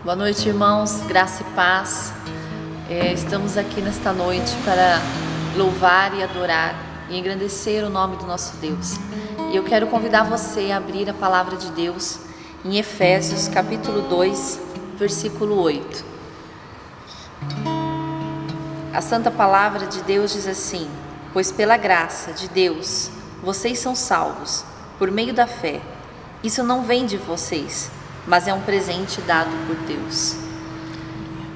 Boa noite, irmãos, graça e paz. Estamos aqui nesta noite para louvar e adorar e engrandecer o nome do nosso Deus. E eu quero convidar você a abrir a palavra de Deus em Efésios capítulo 2, versículo 8. A santa palavra de Deus diz assim: pois pela graça de Deus vocês são salvos, por meio da fé. Isso não vem de vocês, mas é um presente dado por Deus.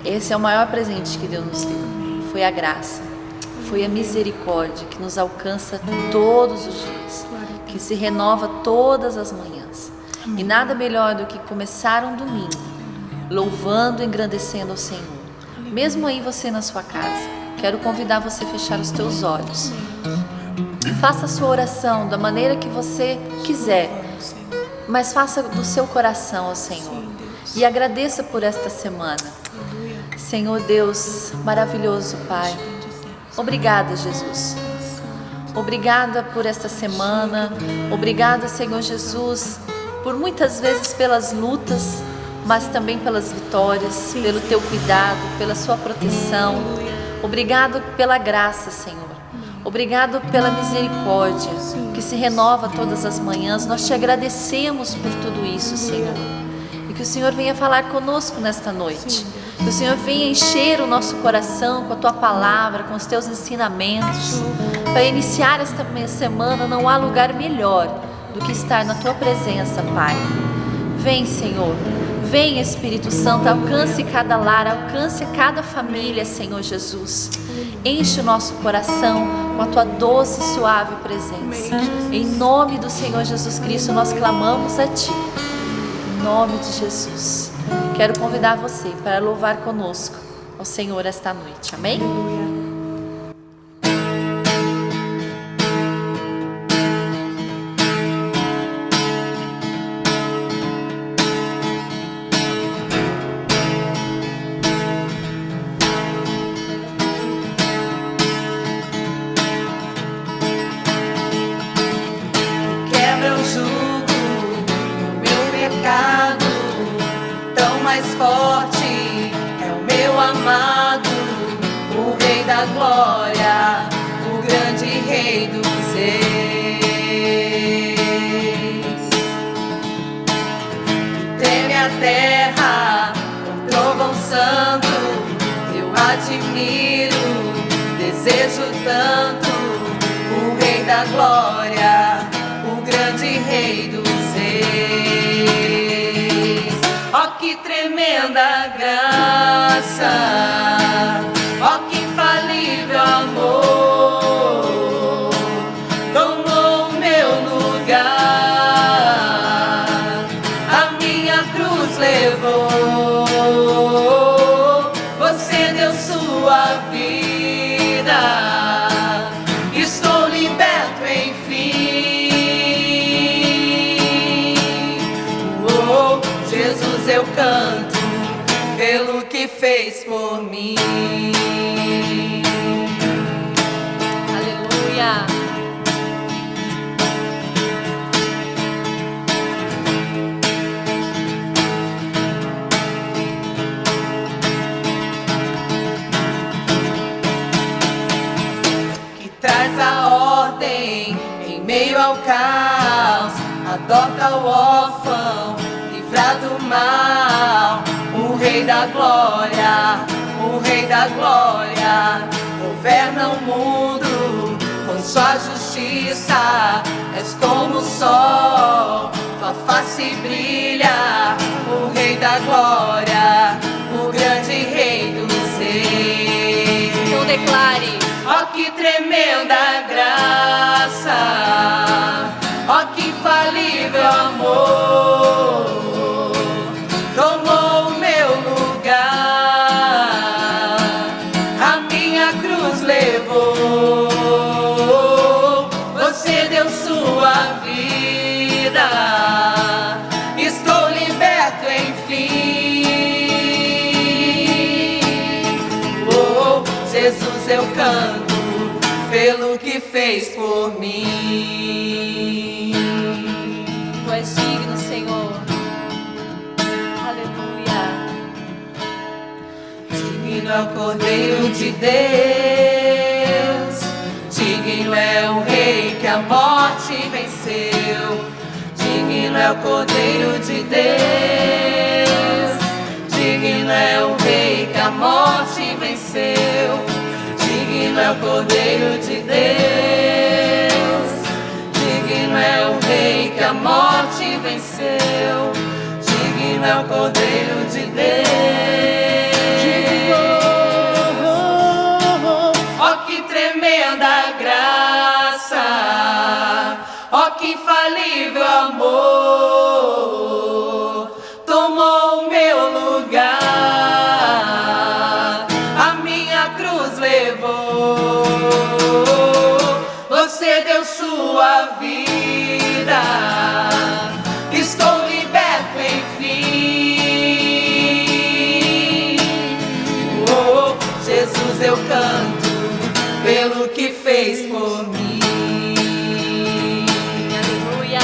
Esse é o maior presente que Deus nos deu. Foi a graça, foi a misericórdia que nos alcança todos os dias, que se renova todas as manhãs. E nada melhor do que começar um domingo louvando e engrandecendo ao Senhor. Mesmo aí você na sua casa, quero convidar você a fechar os teus olhos. Faça a sua oração da maneira que você quiser, mas faça do seu coração ao Senhor e agradeça por esta semana. Senhor Deus maravilhoso, Pai, obrigada, Jesus. Obrigada por esta semana. Obrigada, Senhor Jesus, por muitas vezes pelas lutas, mas também pelas vitórias, pelo teu cuidado, pela sua proteção. Obrigado pela graça, Senhor. Obrigado pela misericórdia que se renova todas as manhãs. Nós te agradecemos por tudo isso, Senhor. E que o Senhor venha falar conosco nesta noite. Que o Senhor venha encher o nosso coração com a tua palavra, com os teus ensinamentos. Para iniciar esta semana, não há lugar melhor do que estar na tua presença, Pai. Vem, Senhor. Vem, Espírito Santo, alcance cada lar, alcance cada família, Senhor Jesus. Enche o nosso coração com a tua doce e suave presença. Em nome do Senhor Jesus Cristo, nós clamamos a ti. Em nome de Jesus. Quero convidar você para louvar conosco ao Senhor esta noite. Amém? Mais forte é o meu amado, o Rei da Glória, o grande Rei dos Reis. Que treme a terra com trovão santo, eu admiro, desejo tanto o Rei da Glória, o grande Rei dos Reis. Ó que tremenda graça, ó que infalível amor, tomou o meu lugar, a minha cruz levou, você deu sua vida, estou liberto enfim. Jesus, eu canto pelo que fez por mim. Aleluia. Que traz a ordem em meio ao caos, adota o órfão, livra do mal, o Rei da Glória, o Rei da Glória, governa o mundo com sua justiça, és como o sol, tua face brilha, o Rei da Glória, o grande Rei dos Reis. Então declare: ó que tremenda graça, ó que infalível amor, tomou o meu lugar, a minha cruz levou, você deu sua vida, estou liberto enfim. Oh, Jesus, eu canto pelo que fez por mim. tu és digno, Senhor. Aleluia. Digno é o Cordeiro de Deus, digno é o Rei que a morte venceu. Digno é o Cordeiro de Deus, digno é o Rei que a morte venceu. Digno é o Cordeiro de Deus, digno é o Rei que a morte venceu. Digno é o Cordeiro de Deus. Ó que tremenda graça, ó que infalível amor, tomou o meu lugar, a minha cruz levou. Você deu sua vida, estou liberto enfim. Oh, Jesus, eu canto pelo que fez por mim. Aleluia!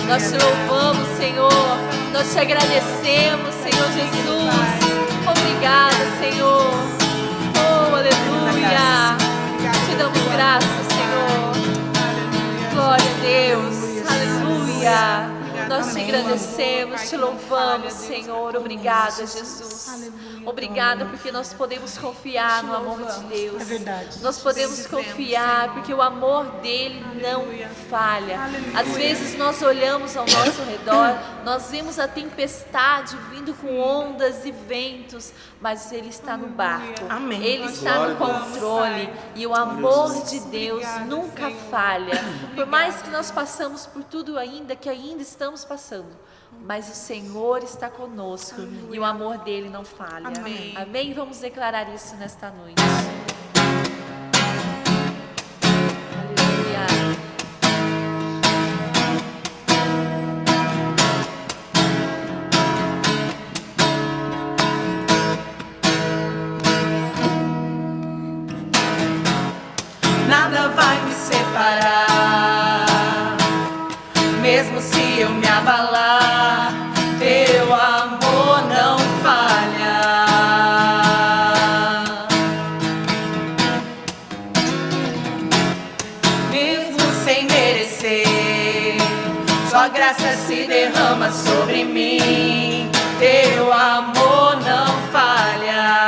Nós te louvamos, Senhor. Nós te agradecemos, Senhor Jesus. Obrigada, Senhor. Oh, aleluia! Te damos graças, Senhor. Glória a Deus. Aleluia! Nós te agradecemos, te louvamos, Senhor. Obrigada, Jesus. Obrigada porque nós podemos confiar no amor de Deus. É verdade. Nós podemos confiar porque o amor dele não falha. Às vezes nós olhamos ao nosso redor, nós vemos a tempestade vindo com ondas e ventos, mas ele está no barco. Amém. Ele está no controle e o amor de Deus nunca falha. Por mais que nós passamos por tudo ainda que ainda estamos passando, mas o Senhor está conosco e o amor dele não falha. Amém. Amém? Vamos declarar isso nesta noite. Aleluia. Nada vai me separar, mesmo se eu me abalar, teu amor não falha. Mesmo sem merecer, sua graça se derrama sobre mim, teu amor não falha.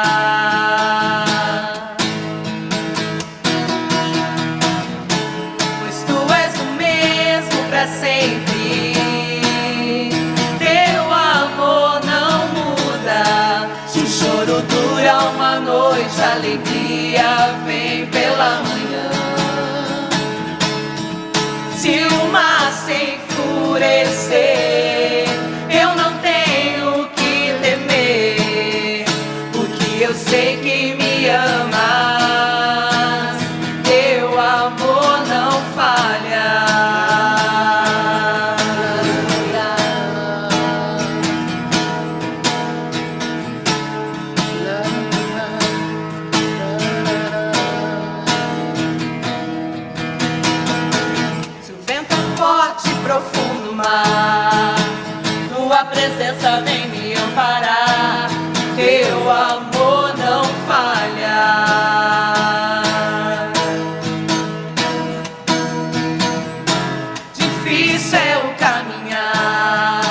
Sempre, teu amor não muda. Se o choro dura uma noite, a alegria vem pela manhã. Se o mar se enfurecer, eu não tenho que temer, porque eu sei que me amas, teu amor não falha. Profundo mar, tua presença vem me amparar, teu amor não falha. Difícil é o caminhar,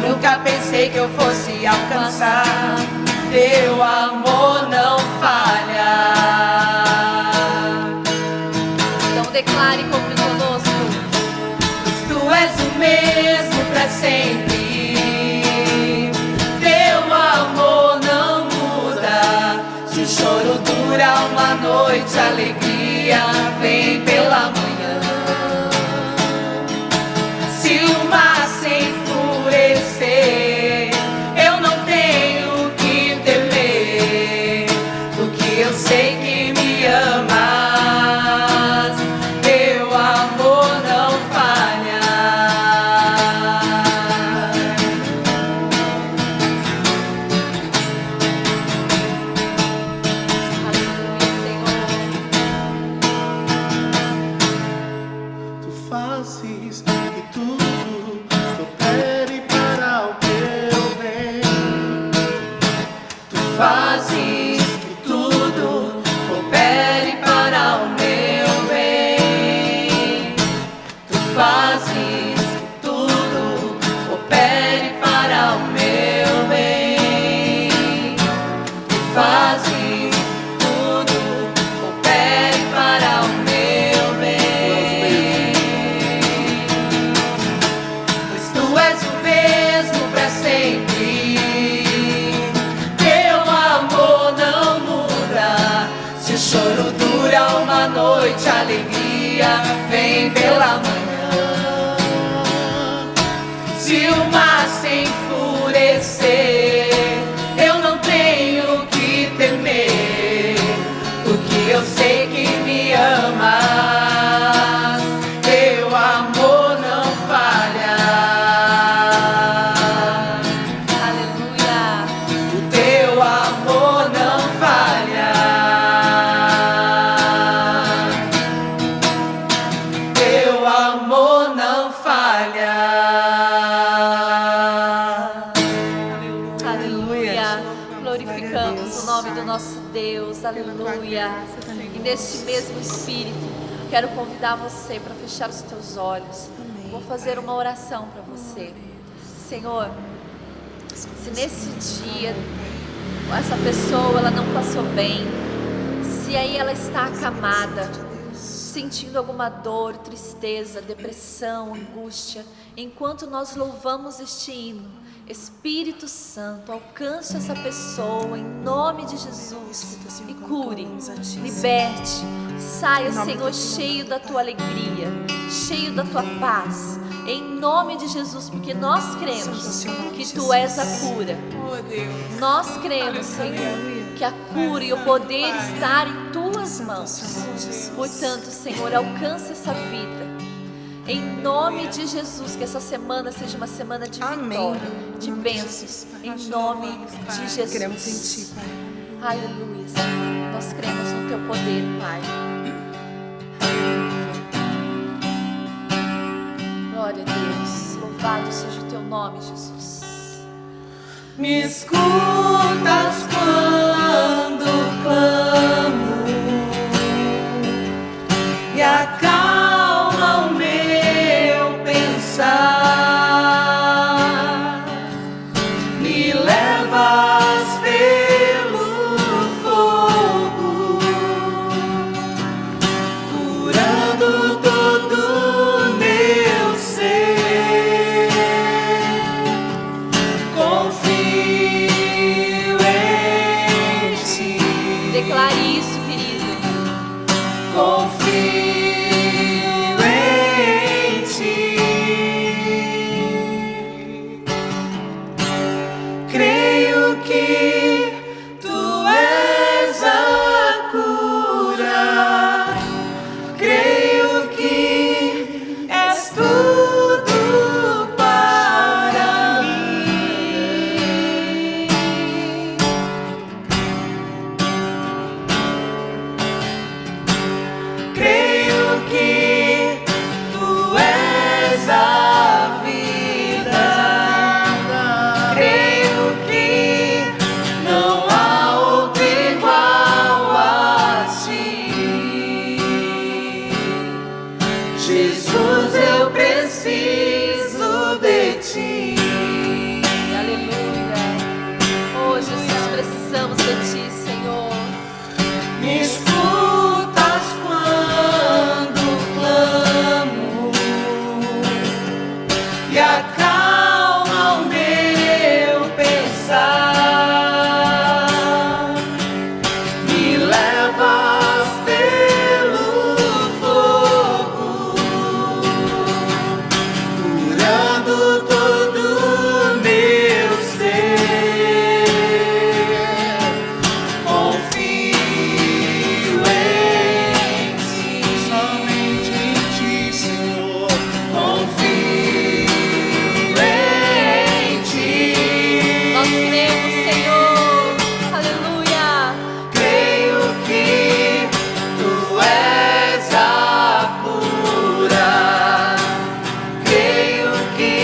nunca pensei que eu fosse alcançar, teu amor não falha. Então declare como conosco. Tu és o mesmo pra sempre, teu amor não muda. Se o choro dura uma noite, a alegria vem pela manhã. Se o mar se enfurecer, eu não tenho que temer, porque eu sei que me amas, teu amor não falha. Fazes que tudo coopere para o teu bem. Tu fazes fazes tudo coopere para o meu bem. Pois tu és o mesmo para sempre. Teu amor não muda. Se o choro dura uma noite, a alegria vem pela manhã. Se o mar se enfurecer, eu não tenho que temer, porque eu sei que me amas. Teu amor não falha. Aleluia. O teu amor não falha. Teu amor não falha. Aleluia. Glorificamos o nome do nosso Deus. Aleluia. E neste mesmo espírito, quero convidar você para fechar os teus olhos. Vou fazer uma oração para você. Senhor, se nesse dia essa pessoa ela não passou bem, se aí ela está acamada, sentindo alguma dor, tristeza, depressão, angústia, enquanto nós louvamos este hino, Espírito Santo, alcance essa pessoa em nome de Jesus e cure, liberte, saia, Senhor, cheio da tua alegria, cheio da tua paz, em nome de Jesus, porque nós cremos que tu és a cura. Nós cremos, Senhor, que a cura e o poder está em tuas mãos. Portanto, Senhor, alcance essa vida. Em nome de Jesus, que essa semana seja uma semana de vitória, de bênçãos, em nome de Jesus. Cremos em Ti, Pai. Aleluia, Senhor. Nós cremos no Teu poder, Pai. Glória a Deus. Louvado seja o Teu nome, Jesus. Me escutas quando clamo e acalma o meu pensar. Me levas pelo fogo, curando todo meu ser. Confio em Ti. Declare isso, querido. Confio em Ti. Creio que Tu és a cura. Creio que és tudo para mim. Creio que Tu és a vida. Creio que não há outro igual a Ti. Jesus, eu preciso de Ti. Aleluia. Oh, Jesus, precisamos de Ti, Senhor. Me escutas quando clamo e acalma o meu pensar. Me levas pelo fogo, curando todo meu ser. Confio em Ti. Somente em Ti, Senhor. Confio em Ti. Nós cremos, Senhor. Aleluia. Creio que Tu és a cura. Creio que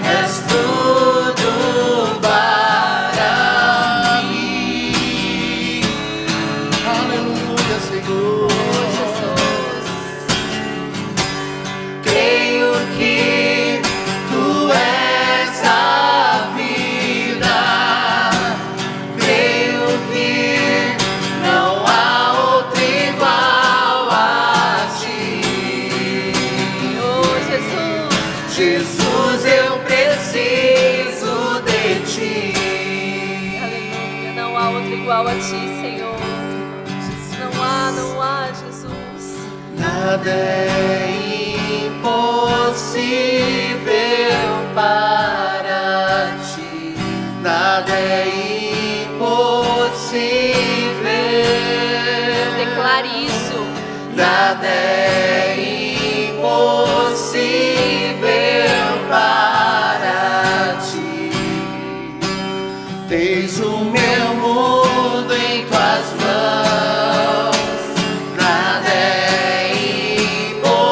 és tudo para mim. Aleluia, Senhor. Jesus. Creio que Tu és a vida. Creio que Senhor. Não há, Jesus. Nada é impossível para ti. Nada é impossível. Declare isso. Nada é impossível para ti. Tens o meu mundo em tuas mãos. Nada é impossível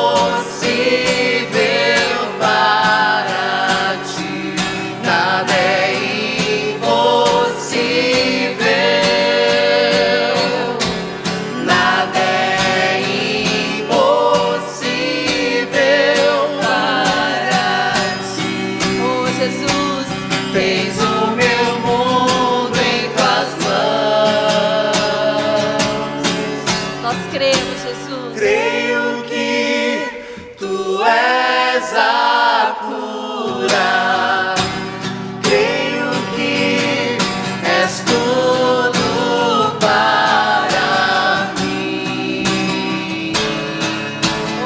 para ti. Nada é impossível. Nada é impossível para ti. Oh, Jesus. Tens o meu mundo em tuas mãos. Nós cremos, Jesus. Creio que tu és a cura. Creio que és tudo para mim.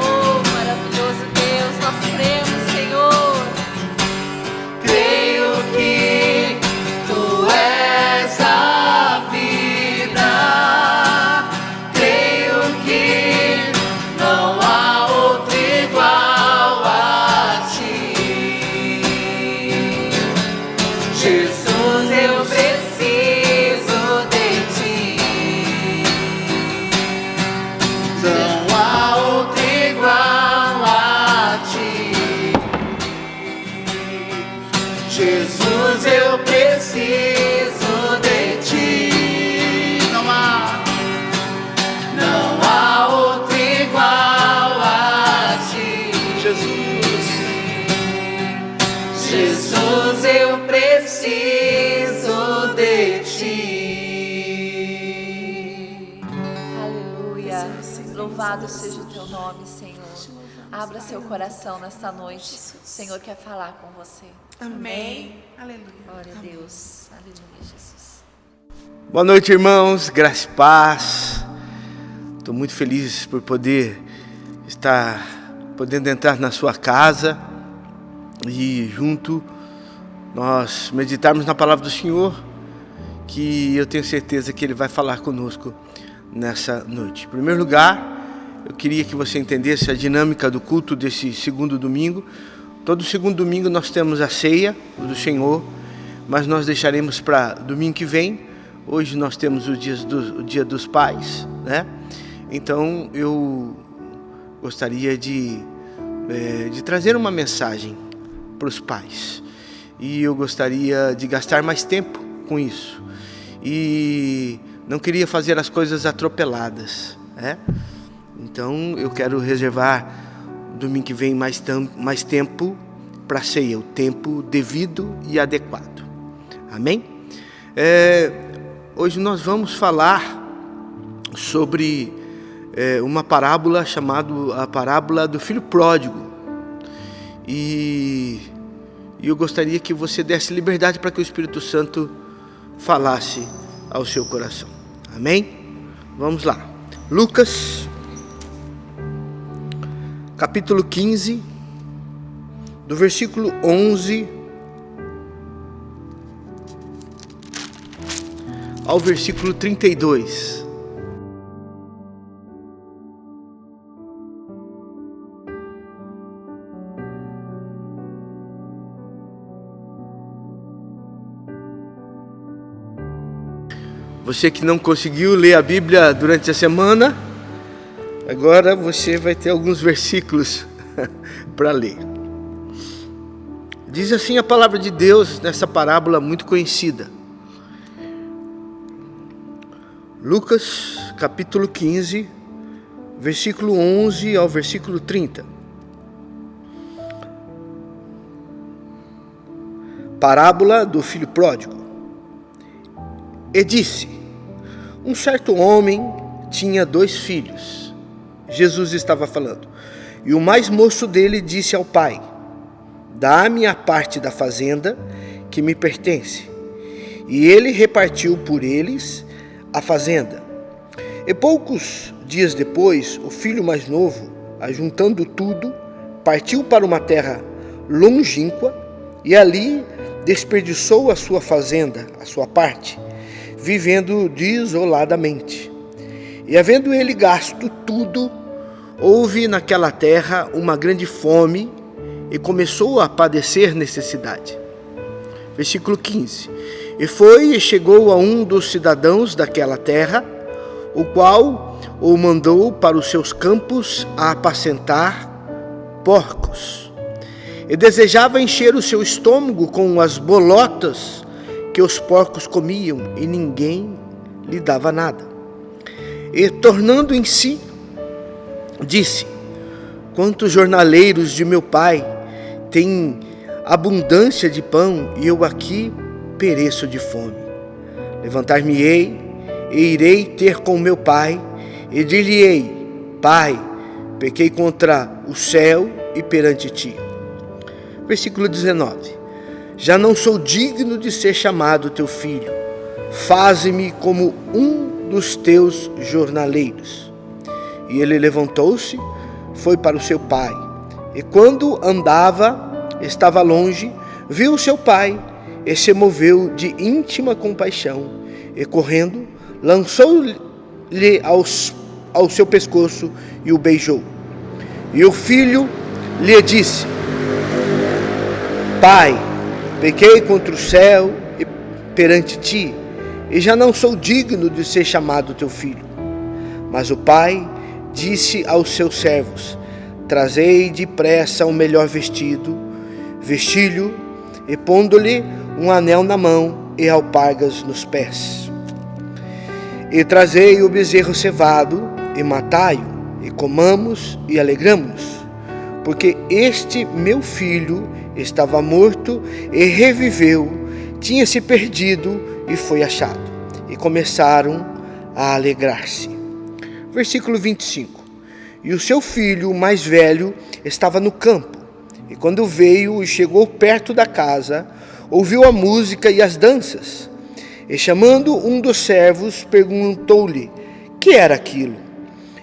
Oh, maravilhoso Deus, nós cremos, Senhor. Creio que tu és a vida. Creio que não há outro igual a ti. Jesus, eu preciso de ti. Não há outro igual a ti. Jesus, eu preciso de ti. Não há outro igual a ti. Jesus, eu preciso de ti. Aleluia. Louvado seja o teu nome, Senhor. Abra seu coração nesta noite. O Senhor quer falar com você. Amém. Aleluia. Glória a Deus. Aleluia, Jesus. Boa noite, irmãos, graça e paz. Estou muito feliz por poder estar podendo entrar na sua casa e junto nós meditarmos na palavra do Senhor, que eu tenho certeza que Ele vai falar conosco nessa noite. Em primeiro lugar, eu queria que você entendesse a dinâmica do culto desse segundo domingo. Todo segundo domingo nós temos a ceia do Senhor, mas nós deixaremos para domingo que vem. Hoje nós temos o dia dos pais, né? Então eu gostaria de trazer uma mensagem para os pais. E eu gostaria de gastar mais tempo com isso. E não queria fazer as coisas atropeladas, né? Então eu quero reservar domingo que vem mais tempo para a ceia, o tempo devido e adequado. Amém? Hoje nós vamos falar sobre uma parábola chamada a parábola do filho pródigo. E eu gostaria que você desse liberdade para que o Espírito Santo falasse ao seu coração. Amém? Vamos lá. Lucas, capítulo 15, do versículo 11 ao versículo 32. Você que não conseguiu ler a Bíblia durante a semana, agora você vai ter alguns versículos para ler. Diz assim a palavra de Deus nessa parábola muito conhecida. Lucas, capítulo 15, versículo 11 ao versículo 30. Parábola do filho pródigo. E disse: um certo homem tinha 2 filhos. Jesus estava falando. E o mais moço dele disse ao pai: dá-me a parte da fazenda que me pertence. E ele repartiu por eles a fazenda. E poucos dias depois, o filho mais novo, ajuntando tudo, partiu para uma terra longínqua e ali desperdiçou a sua fazenda, a sua parte, vivendo desoladamente. E havendo ele gasto tudo, houve naquela terra uma grande fome e começou a padecer necessidade. Versículo 15. E foi e chegou a um dos cidadãos daquela terra, o qual o mandou para os seus campos a apacentar porcos. E desejava encher o seu estômago com as bolotas que os porcos comiam, e ninguém lhe dava nada. E tornando em si, disse: quantos jornaleiros de meu pai têm abundância de pão, e eu aqui pereço de fome. Levantar-me-ei e irei ter com meu pai, e dir-lhe-ei: Pai, pequei contra o céu e perante ti. Versículo 19. Já não sou digno de ser chamado teu filho, faze-me como um dos teus jornaleiros. E ele levantou-se, foi para o seu pai, e quando andava, estava longe, viu seu pai, e se moveu de íntima compaixão, e correndo, lançou-lhe ao seu pescoço e o beijou. E o filho lhe disse: Pai, pequei contra o céu e perante ti, e já não sou digno de ser chamado teu filho. Mas o pai disse aos seus servos: Trazei depressa o melhor vestido, vesti-lhe, e pondo-lhe um anel na mão e alpargas nos pés. E trazei o bezerro cevado, e matai-o, e comamos e alegramo-nos, porque este meu filho estava morto e reviveu, tinha se perdido e foi achado. E começaram a alegrar-se. Versículo 25. E o seu filho mais velho estava no campo, e quando veio e chegou perto da casa, ouviu a música e as danças. E chamando um dos servos, perguntou-lhe: que era aquilo?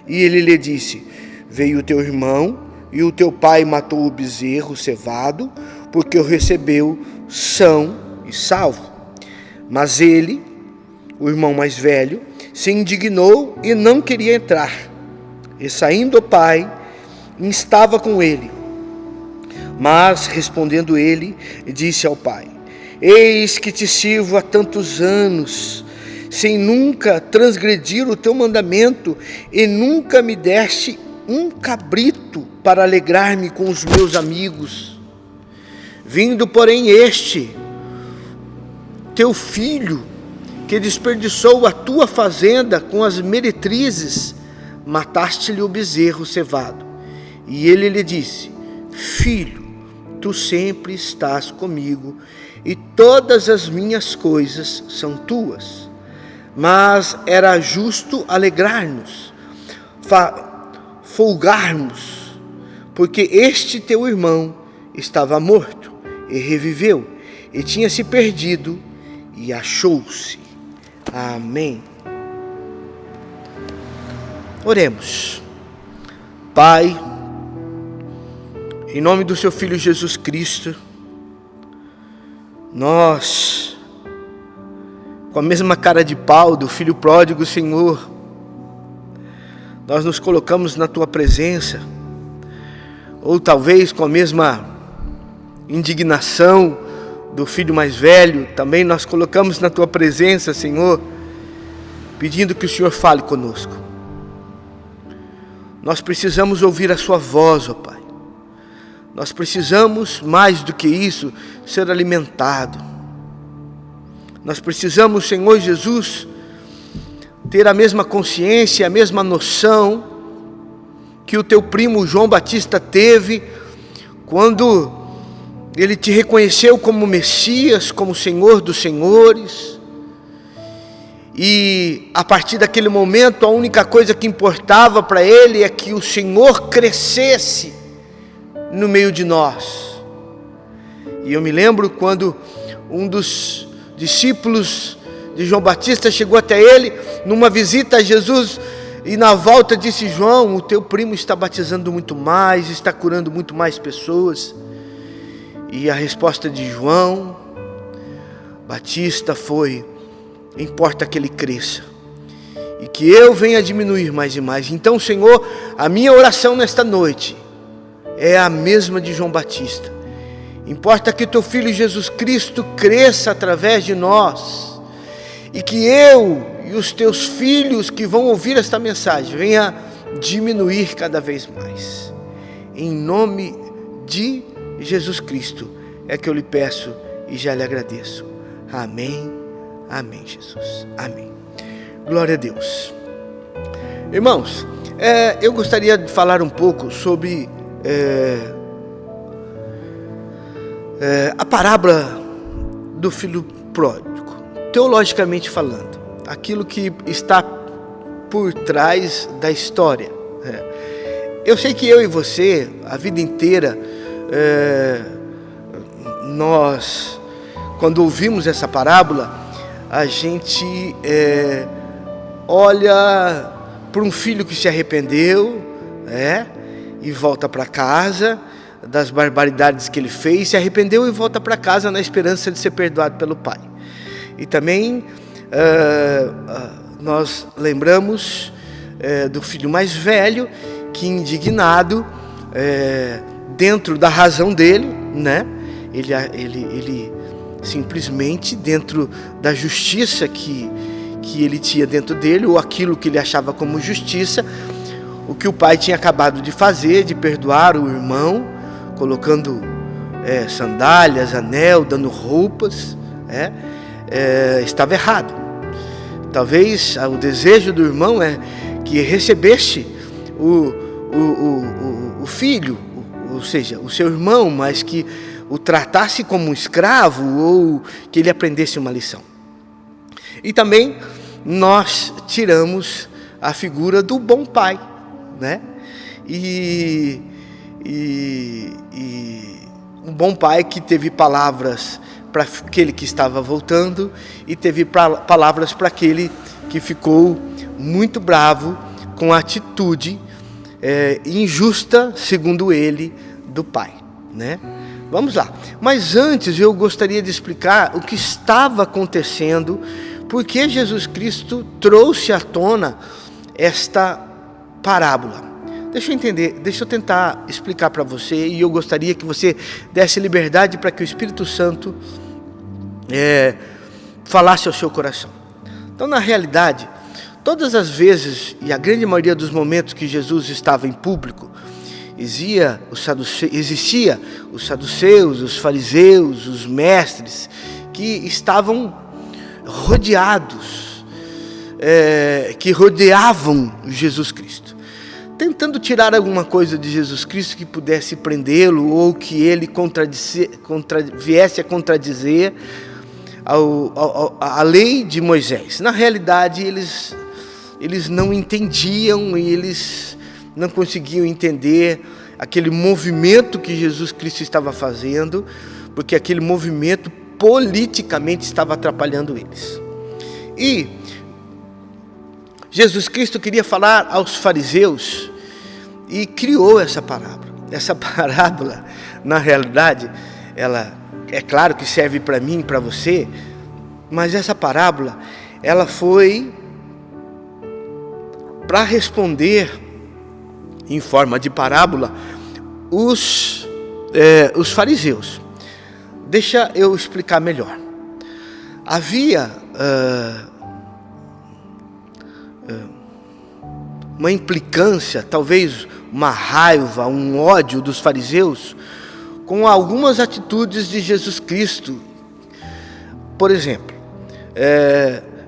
E ele lhe disse: veio o teu irmão, e o teu pai matou o bezerro cevado, porque o recebeu são e salvo. Mas ele, o irmão mais velho, se indignou e não queria entrar. E saindo o pai, instava com ele. Mas respondendo ele, disse ao pai: eis que te sirvo há tantos anos, sem nunca transgredir o teu mandamento, e nunca me deste um cabrito para alegrar-me com os meus amigos. Vindo, porém, este teu filho, que desperdiçou a tua fazenda com as meretrizes, mataste-lhe o bezerro cevado. E ele lhe disse: filho, tu sempre estás comigo, e todas as minhas coisas são tuas. Mas era justo alegrar-nos, folgarmos, porque este teu irmão estava morto e reviveu, e tinha se perdido e achou-se. Amém. Oremos. Pai, em nome do seu Filho Jesus Cristo, nós, com a mesma cara de pau do filho pródigo, Senhor, nós nos colocamos na tua presença, ou talvez com a mesma indignação do filho mais velho, também nós colocamos na tua presença, Senhor, pedindo que o Senhor fale conosco. Nós precisamos ouvir a sua voz, ó Pai. Nós precisamos, mais do que isso, ser alimentados. Nós precisamos, Senhor Jesus, ter a mesma consciência, a mesma noção que o teu primo João Batista teve quando ele te reconheceu como Messias, como Senhor dos Senhores. E a partir daquele momento, a única coisa que importava para ele é que o Senhor crescesse no meio de nós. E eu me lembro quando um dos discípulos de João Batista chegou até ele numa visita a Jesus e na volta disse: João, o teu primo está batizando muito mais, está curando muito mais pessoas. E a resposta de João Batista foi: importa que ele cresça e que eu venha diminuir mais e mais. Então, Senhor, a minha oração nesta noite é a mesma de João Batista. Importa que teu Filho Jesus Cristo cresça através de nós e que eu e os teus filhos que vão ouvir esta mensagem venha diminuir cada vez mais. Em nome de Jesus Cristo é que eu lhe peço e já lhe agradeço. Amém, amém, Jesus, amém. Glória a Deus. Irmãos, eu gostaria de falar um pouco sobre a parábola do filho pródigo, teologicamente falando, aquilo que está por trás da história. Eu sei que eu e você, a vida inteira, nós, quando ouvimos essa parábola, a gente olha para um filho que se arrependeu, e volta para casa das barbaridades que ele fez, se arrependeu e volta para casa na esperança de ser perdoado pelo pai. E também nós lembramos do filho mais velho que, indignado, dentro da razão dele, ele simplesmente, dentro da justiça que ele tinha dentro dele, ou aquilo que ele achava como justiça, o que o pai tinha acabado de fazer, de perdoar o irmão, colocando sandálias, anel, dando roupas, estava errado. Talvez o desejo do irmão é que recebesse o filho, ou seja, o seu irmão, mas que o tratasse como um escravo, ou que ele aprendesse uma lição. E também nós tiramos a figura do bom pai, e um bom pai que teve palavras para aquele que estava voltando e teve palavras para aquele que ficou muito bravo com a atitude injusta, segundo ele, do pai, Vamos lá. Mas antes eu gostaria de explicar o que estava acontecendo, porque Jesus Cristo trouxe à tona esta parábola. Deixa eu tentar explicar para você, e eu gostaria que você desse liberdade para que o Espírito Santo falasse ao seu coração. Então, na realidade, todas as vezes, e a grande maioria dos momentos que Jesus estava em público, existia os saduceus, os fariseus, os mestres, que estavam rodeados, que rodeavam Jesus Cristo, tentando tirar alguma coisa de Jesus Cristo que pudesse prendê-lo, ou que ele viesse a contradizer a lei de Moisés. Na realidade, eles não entendiam, e eles não conseguiam entender aquele movimento que Jesus Cristo estava fazendo, porque aquele movimento politicamente estava atrapalhando eles. E Jesus Cristo queria falar aos fariseus e criou essa parábola. Essa parábola, na realidade, ela é claro que serve para mim e para você, mas essa parábola, ela foi para responder em forma de parábola os fariseus. Deixa eu explicar melhor. Havia uma implicância, talvez uma raiva, um ódio dos fariseus com algumas atitudes de Jesus Cristo. Por exemplo,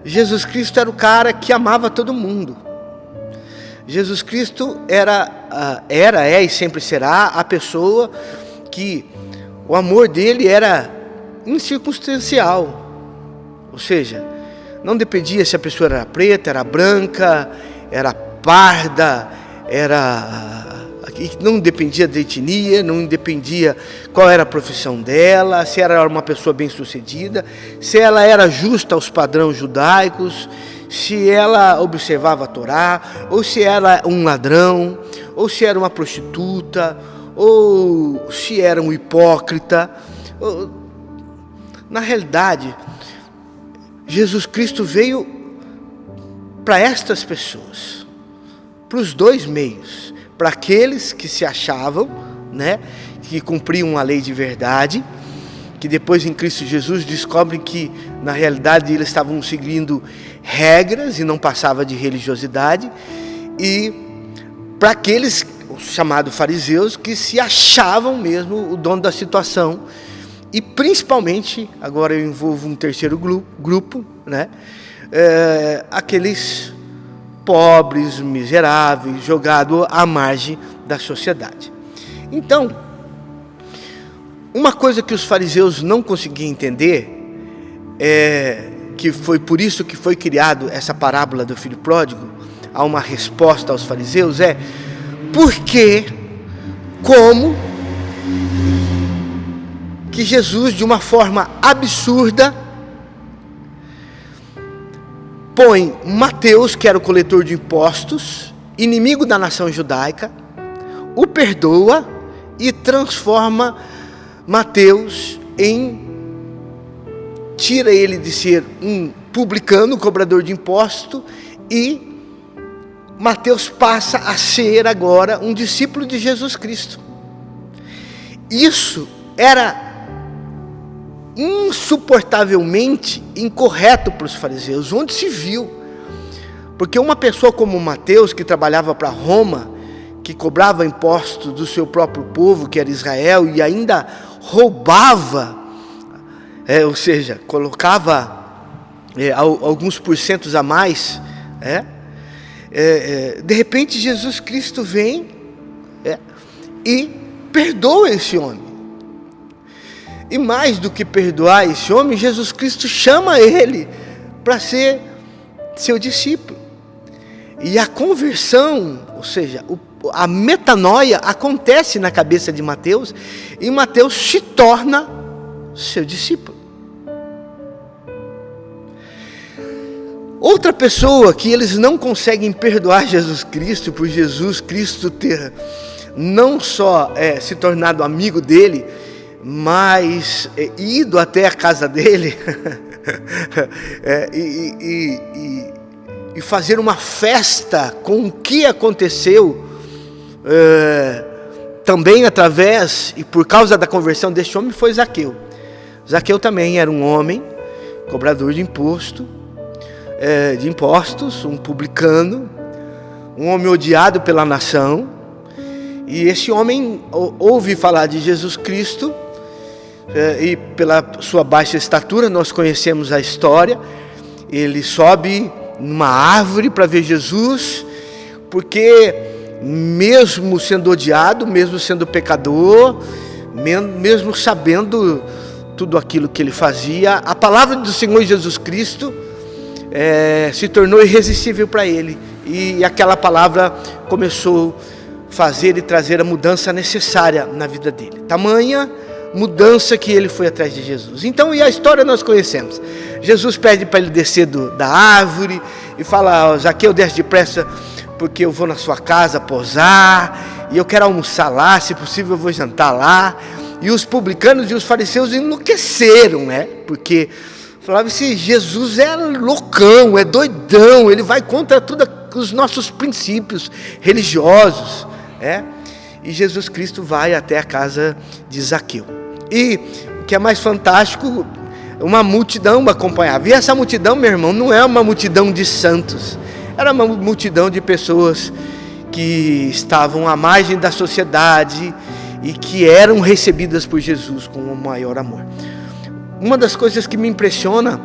Jesus Cristo era o cara que amava todo mundo. Jesus Cristo é e sempre será a pessoa que o amor dele era incircunstancial. Ou seja, não dependia se a pessoa era preta, era branca, era parda, não dependia da etnia, não dependia qual era a profissão dela, se ela era uma pessoa bem-sucedida, se ela era justa aos padrões judaicos, se ela observava a Torá, ou se era um ladrão, ou se era uma prostituta, ou se era um hipócrita. Na realidade, Jesus Cristo veio para estas pessoas, para os dois meios, para aqueles que se achavam, né, que cumpriam a lei de verdade, que depois em Cristo Jesus descobrem que na realidade eles estavam seguindo regras e não passava de religiosidade, e para aqueles chamados fariseus que se achavam mesmo o dono da situação, e principalmente, agora eu envolvo um terceiro grupo, né, aqueles pobres, miseráveis, jogados à margem da sociedade. Então, uma coisa que os fariseus não conseguiam entender, que foi por isso que foi criado essa parábola do filho pródigo, há uma resposta aos fariseus, por que, como que Jesus, de uma forma absurda, põe Mateus, que era o coletor de impostos, inimigo da nação judaica, o perdoa e transforma Mateus tira ele de ser um publicano, cobrador de impostos, e Mateus passa a ser agora um discípulo de Jesus Cristo. Isso era insuportavelmente incorreto para os fariseus, onde se viu, porque uma pessoa como Mateus, que trabalhava para Roma, que cobrava impostos do seu próprio povo, que era Israel, e ainda roubava, ou seja, colocava alguns porcentos a mais, de repente Jesus Cristo vem e perdoa esse homem. E mais do que perdoar esse homem, Jesus Cristo chama ele para ser seu discípulo. E a conversão, ou seja, a metanoia acontece na cabeça de Mateus, e Mateus se torna seu discípulo. Outra pessoa que eles não conseguem perdoar Jesus Cristo, por Jesus Cristo ter não só se tornado amigo dele, mas ido até a casa dele e fazer uma festa com o que aconteceu, também através e por causa da conversão deste homem, foi Zaqueu. Zaqueu também era um homem, cobrador de impostos, um publicano, um homem odiado pela nação, e esse homem ouve falar de Jesus Cristo, e pela sua baixa estatura, nós conhecemos a história, ele sobe numa árvore para ver Jesus, porque mesmo sendo odiado, mesmo sendo pecador, mesmo sabendo tudo aquilo que ele fazia, a palavra do Senhor Jesus Cristo se tornou irresistível para ele, e aquela palavra começou a fazer e trazer a mudança necessária na vida dele, tamanha mudança que ele foi atrás de Jesus. Então, e a história nós conhecemos. Jesus pede para ele descer da árvore e fala: Zaqueu, desce depressa, porque eu vou na sua casa posar, e eu quero almoçar lá, se possível eu vou jantar lá. E os publicanos e os fariseus enlouqueceram, porque falavam assim: Jesus é loucão, é doidão, ele vai contra todos os nossos princípios religiosos, E Jesus Cristo vai até a casa de Zaqueu. E o que é mais fantástico, uma multidão acompanhava. E essa multidão, meu irmão, não é uma multidão de santos, era uma multidão de pessoas que estavam à margem da sociedade e que eram recebidas por Jesus com o maior amor. Uma das coisas que me impressiona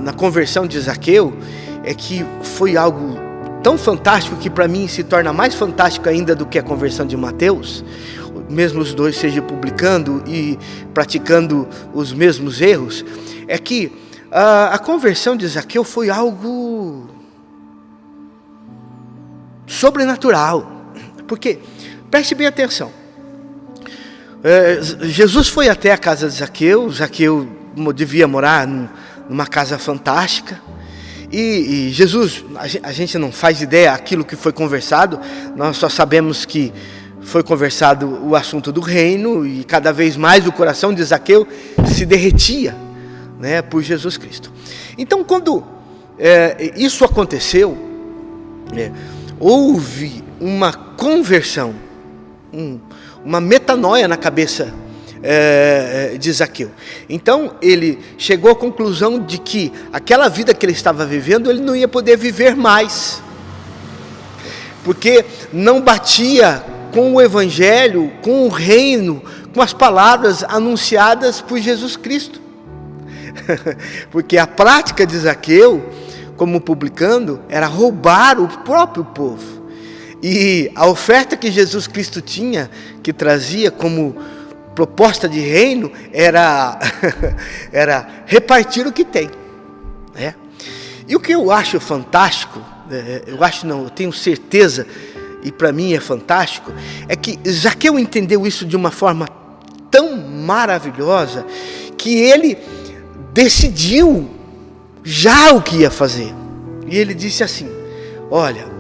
na conversão de Zaqueu é que foi algo tão fantástico que para mim se torna mais fantástico ainda do que a conversão de Mateus, mesmo os dois sejam publicando e praticando os mesmos erros, é que a conversão de Zaqueu foi algo sobrenatural. Porque, preste bem atenção, Jesus foi até a casa de Zaqueu. Zaqueu devia morar numa casa fantástica. E Jesus, a gente não faz ideia aquilo que foi conversado, nós só sabemos que foi conversado o assunto do reino, e cada vez mais o coração de Zaqueu se derretia, né, por Jesus Cristo. Então, quando isso aconteceu, houve uma conversão, uma metanoia na cabeça de Zaqueu. Então ele chegou à conclusão de que aquela vida que ele estava vivendo, ele não ia poder viver mais, porque não batia com o evangelho, com o reino, com as palavras anunciadas por Jesus Cristo. Porque a prática de Zaqueu, como publicano, era roubar o próprio povo. E a oferta que Jesus Cristo tinha, que trazia como proposta de reino, era repartir o que tem, né? E o que eu acho fantástico, eu tenho certeza, e para mim é fantástico, é que Zaqueu entendeu isso de uma forma tão maravilhosa, que ele decidiu já o que ia fazer. E ele disse assim: olha,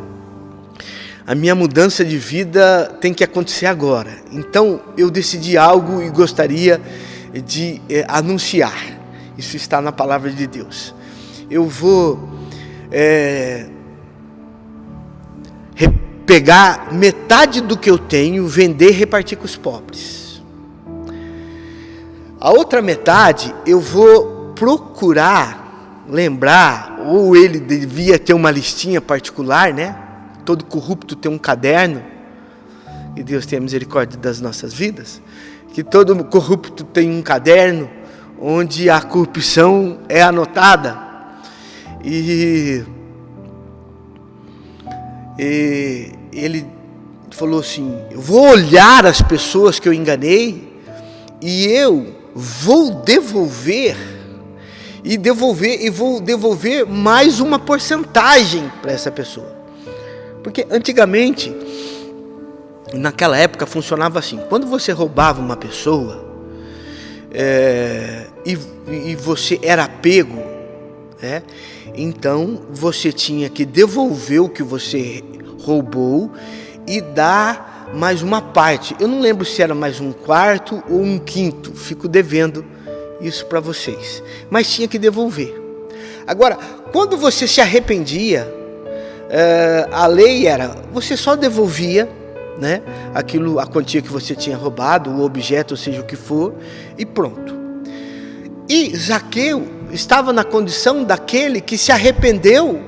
a minha mudança de vida tem que acontecer agora. Então eu decidi algo e gostaria de anunciar. Isso está na palavra de Deus. Eu vou pegar metade do que eu tenho, vender e repartir com os pobres. A outra metade eu vou procurar lembrar, ou ele devia ter uma listinha particular, né? Todo corrupto tem um caderno, e Deus tenha misericórdia das nossas vidas, que todo corrupto tem um caderno onde a corrupção é anotada. E ele falou assim: eu vou olhar as pessoas que eu enganei e eu vou devolver, e vou devolver mais uma porcentagem para essa pessoa. Porque antigamente, naquela época, funcionava assim: quando você roubava uma pessoa, e você era pego, né, então você tinha que devolver o que você roubou e dar mais uma parte. Eu não lembro se era mais um quarto ou um quinto, fico devendo isso para vocês, mas tinha que devolver. Agora, quando você se arrependia, a lei era, você só devolvia, né, a quantia que você tinha roubado, o objeto, ou seja o que for, e pronto. E Zaqueu estava na condição daquele que se arrependeu,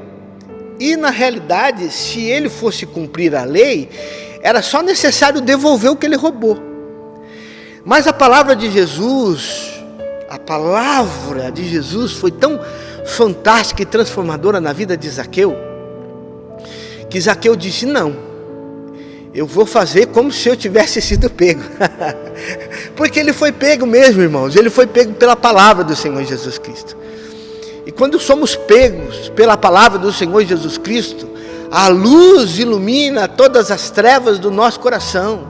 e na realidade, se ele fosse cumprir a lei, era só necessário devolver o que ele roubou. Mas a palavra de Jesus foi tão fantástica e transformadora na vida de Zaqueu, que Zaqueu disse: não, eu vou fazer como se eu tivesse sido pego. Porque ele foi pego mesmo, irmãos. Ele foi pego pela palavra do Senhor Jesus Cristo. E quando somos pegos pela palavra do Senhor Jesus Cristo, a luz ilumina todas as trevas do nosso coração.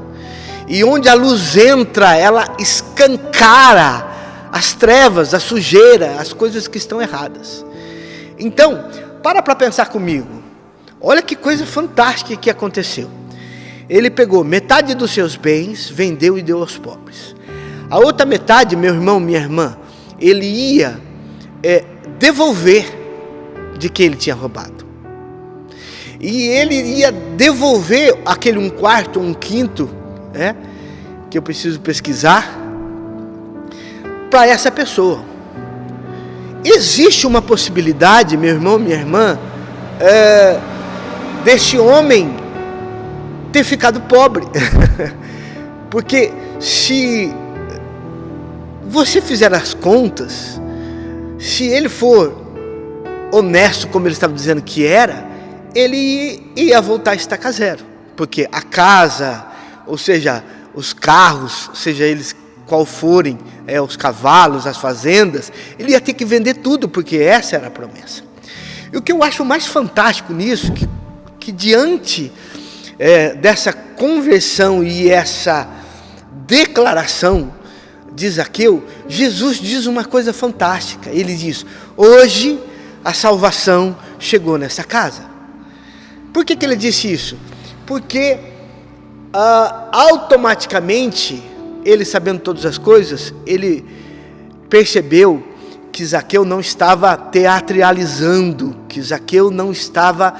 E onde a luz entra, ela escancara as trevas, a sujeira, as coisas que estão erradas. Então, para pensar comigo. Olha que coisa fantástica que aconteceu. Ele pegou metade dos seus bens, vendeu e deu aos pobres. A outra metade, meu irmão, minha irmã, ele ia devolver de que ele tinha roubado. E ele ia devolver aquele um quarto, um quinto, que eu preciso pesquisar, para essa pessoa. Existe uma possibilidade, meu irmão, minha irmã, deste homem ter ficado pobre. Porque se você fizer as contas, se ele for honesto, como ele estava dizendo que era, ele ia voltar a estaca zero. Porque a casa, ou seja, os carros, seja eles qual forem, os cavalos, as fazendas, ele ia ter que vender tudo, porque essa era a promessa. E o que eu acho mais fantástico nisso, que diante dessa conversão e essa declaração de Zaqueu, Jesus diz uma coisa fantástica. Ele diz: hoje a salvação chegou nessa casa. Por que ele disse isso? Porque automaticamente, ele sabendo todas as coisas, ele percebeu que Zaqueu não estava teatralizando, que Zaqueu não estava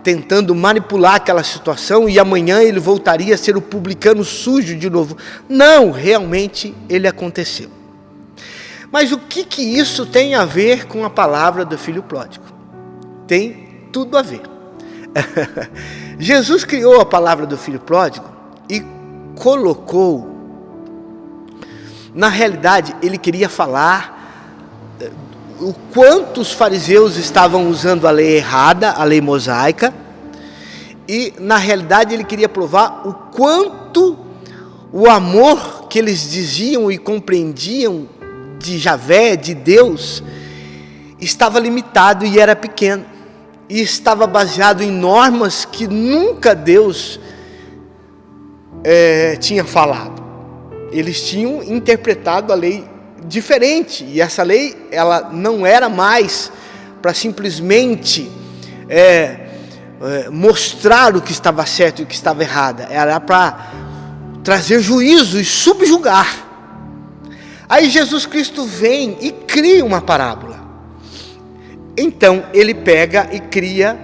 tentando manipular aquela situação e amanhã ele voltaria a ser o publicano sujo de novo. Não, realmente ele aconteceu. Mas o que isso tem a ver com a palavra do filho pródigo? Tem tudo a ver. Jesus criou a palavra do filho pródigo e colocou, na realidade, ele queria falar o quanto os fariseus estavam usando a lei errada, a lei mosaica, e na realidade ele queria provar o quanto o amor que eles diziam e compreendiam de Javé, de Deus, estava limitado e era pequeno, e estava baseado em normas que nunca Deus tinha falado. Eles tinham interpretado a lei diferente, e essa lei, ela não era mais para simplesmente mostrar o que estava certo e o que estava errado, era para trazer juízo e subjugar. Aí Jesus Cristo vem e cria uma parábola. Então ele pega e cria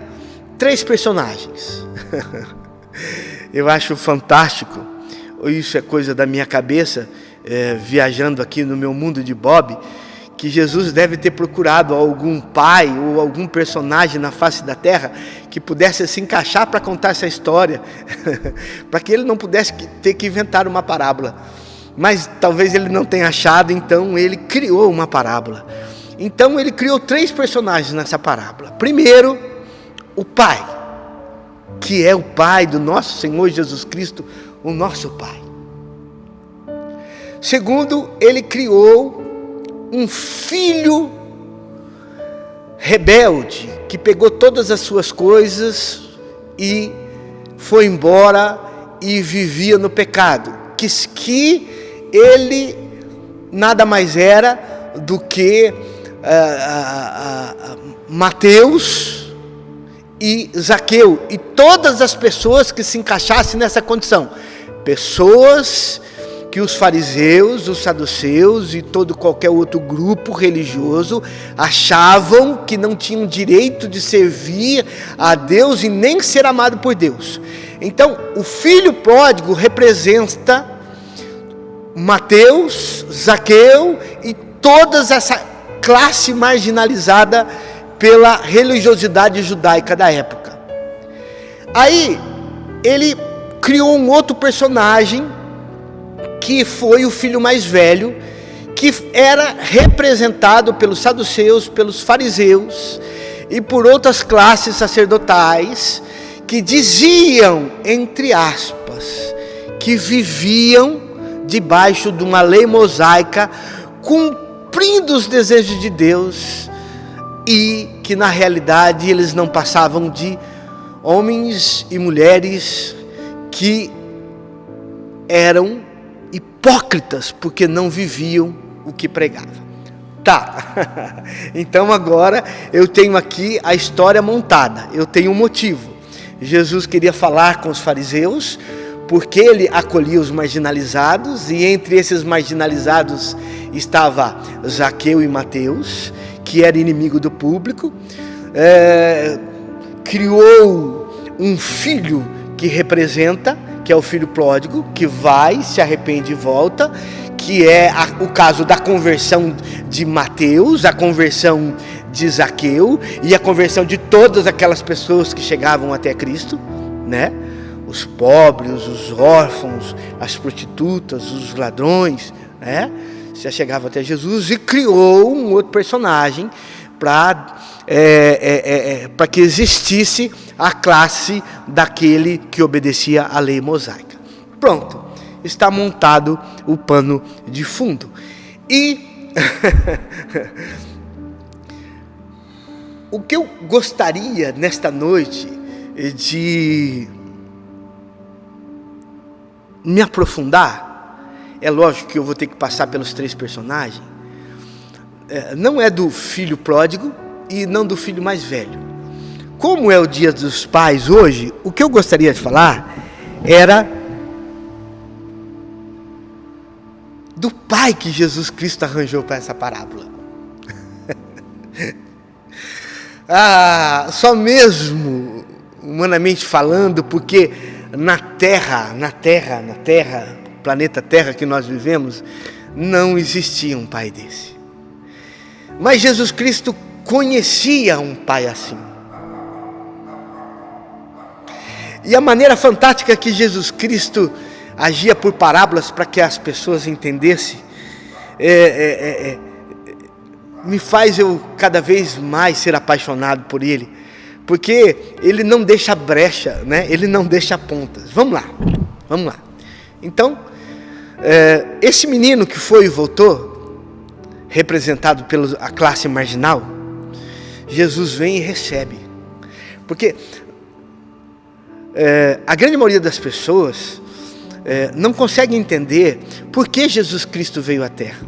3 personagens. Eu acho fantástico, isso é coisa da minha cabeça, viajando aqui no meu mundo de Bob, que Jesus deve ter procurado algum pai ou algum personagem na face da terra que pudesse se encaixar para contar essa história, para que ele não pudesse ter que inventar uma parábola. Mas talvez ele não tenha achado, então ele criou uma parábola. Então ele criou 3 personagens nessa parábola. Primeiro, o pai, que é o pai do nosso Senhor Jesus Cristo, o nosso pai. Segundo, ele criou um filho rebelde, que pegou todas as suas coisas e foi embora e vivia no pecado. Que ele nada mais era do que Mateus e Zaqueu, e todas as pessoas que se encaixassem nessa condição. Pessoas que os fariseus, os saduceus e qualquer outro grupo religioso achavam que não tinham direito de servir a Deus e nem ser amado por Deus. Então, o filho pródigo representa Mateus, Zaqueu e toda essa classe marginalizada pela religiosidade judaica da época. Aí, ele criou um outro personagem, que foi o filho mais velho, que era representado pelos saduceus, pelos fariseus e por outras classes sacerdotais, que diziam, entre aspas, que viviam debaixo de uma lei mosaica, cumprindo os desejos de Deus, e que na realidade eles não passavam de homens e mulheres que eram hipócritas, porque não viviam o que pregavam. Tá, então agora eu tenho aqui a história montada, eu tenho um motivo. Jesus queria falar com os fariseus, porque ele acolhia os marginalizados, e entre esses marginalizados estava Zaqueu e Mateus, que era inimigo do público. Criou um filho que representa, que é o filho pródigo, que vai, se arrepende e volta, que é o caso da conversão de Mateus, a conversão de Zaqueu e a conversão de todas aquelas pessoas que chegavam até Cristo, né? Os pobres, os órfãos, as prostitutas, os ladrões, né? Se chegavam até Jesus, e criou um outro personagem para que existisse a classe daquele que obedecia à lei mosaica. Pronto, está montado o pano de fundo. E o que eu gostaria nesta noite de me aprofundar, é lógico que eu vou ter que passar pelos 3 personagens, não é do filho pródigo e não do filho mais velho. Como é o Dia dos Pais hoje, o que eu gostaria de falar era do pai que Jesus Cristo arranjou para essa parábola. Só mesmo humanamente falando, porque na Terra, planeta Terra que nós vivemos, não existia um pai desse. Mas Jesus Cristo conhecia um pai assim. E a maneira fantástica que Jesus Cristo agia por parábolas para que as pessoas entendessem, me faz eu cada vez mais ser apaixonado por Ele, porque Ele não deixa brecha, né? Ele não deixa pontas. Vamos lá. Então, esse menino que foi e voltou, representado pela classe marginal, Jesus vem e recebe, porque a grande maioria das pessoas não consegue entender por que Jesus Cristo veio à Terra.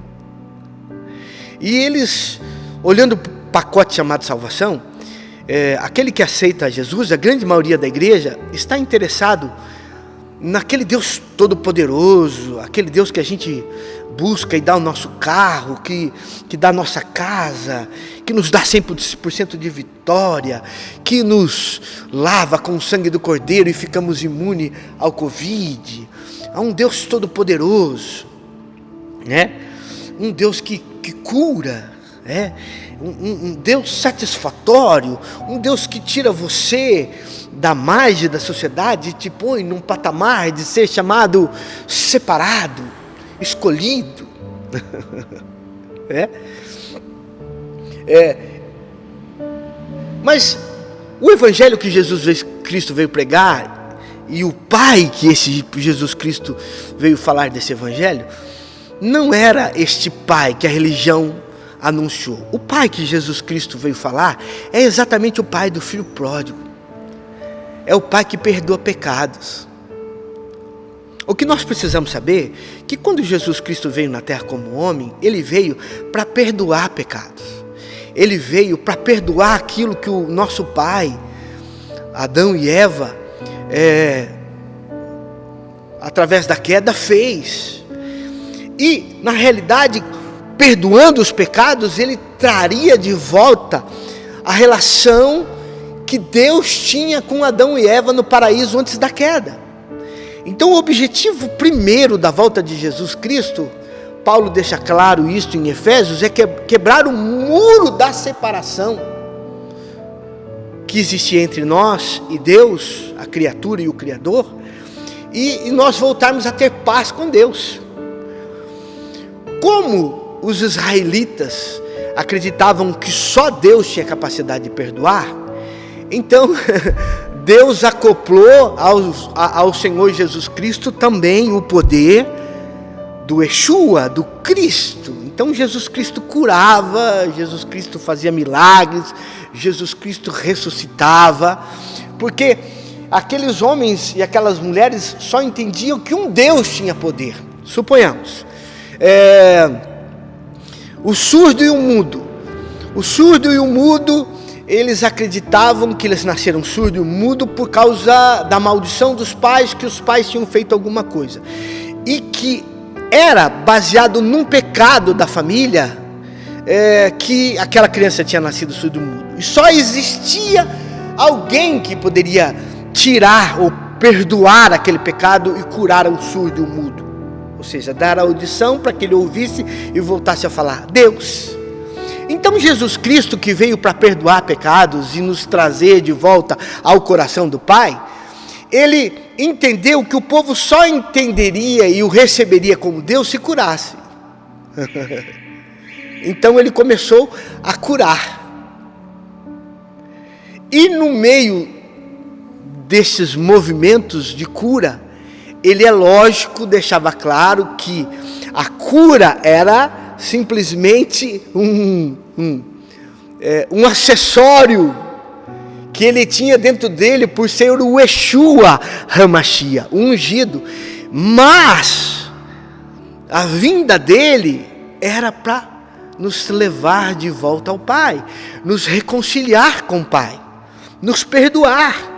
E eles, olhando para o pacote chamado salvação, aquele que aceita Jesus, a grande maioria da igreja, está interessado naquele Deus todo-poderoso, aquele Deus que a gente busca e dá o nosso carro, que dá a nossa casa, que nos dá 100% de vitória, que nos lava com o sangue do Cordeiro e ficamos imunes ao Covid. Há um Deus todo-poderoso, né? Um Deus que cura, um Deus satisfatório, um Deus que tira você da margem da sociedade e te põe num patamar de ser chamado separado, escolhido. Mas o evangelho que Jesus Cristo veio pregar, e o pai que esse Jesus Cristo veio falar desse evangelho, não era este pai que a religião anunciou. O pai que Jesus Cristo veio falar é exatamente o pai do filho pródigo. É o pai que perdoa pecados. O que nós precisamos saber é que quando Jesus Cristo veio na terra como homem, ele veio para perdoar pecados. Ele veio para perdoar aquilo que o nosso pai, Adão e Eva, através da queda, fez. E, na realidade, perdoando os pecados, ele traria de volta a relação que Deus tinha com Adão e Eva no paraíso antes da queda. Então, o objetivo primeiro da volta de Jesus Cristo, Paulo deixa claro isso em Efésios, é quebrar o muro da separação que existia entre nós e Deus, a criatura e o Criador, e nós voltarmos a ter paz com Deus. Como os israelitas acreditavam que só Deus tinha capacidade de perdoar, então Deus acoplou ao Senhor Jesus Cristo também o poder do Yeshua, do Cristo. Então Jesus Cristo curava, Jesus Cristo fazia milagres, Jesus Cristo ressuscitava, porque aqueles homens e aquelas mulheres só entendiam que um Deus tinha poder. Suponhamos, o surdo e o mudo, eles acreditavam que eles nasceram surdo e mudo por causa da maldição dos pais, que os pais tinham feito alguma coisa, e que era baseado num pecado da família, que aquela criança tinha nascido surdo e mudo, e só existia alguém que poderia tirar ou perdoar aquele pecado e curar o surdo e o mudo, ou seja, dar a audição para que ele ouvisse e voltasse a falar: Deus. Então Jesus Cristo, que veio para perdoar pecados e nos trazer de volta ao coração do Pai, ele entendeu que o povo só entenderia e o receberia como Deus se curasse. Então ele começou a curar. E no meio desses movimentos de cura, ele, é lógico, deixava claro que a cura era simplesmente um acessório que ele tinha dentro dele por ser o Yeshua HaMashiach, o ungido. Mas a vinda dele era para nos levar de volta ao Pai, nos reconciliar com o Pai, nos perdoar.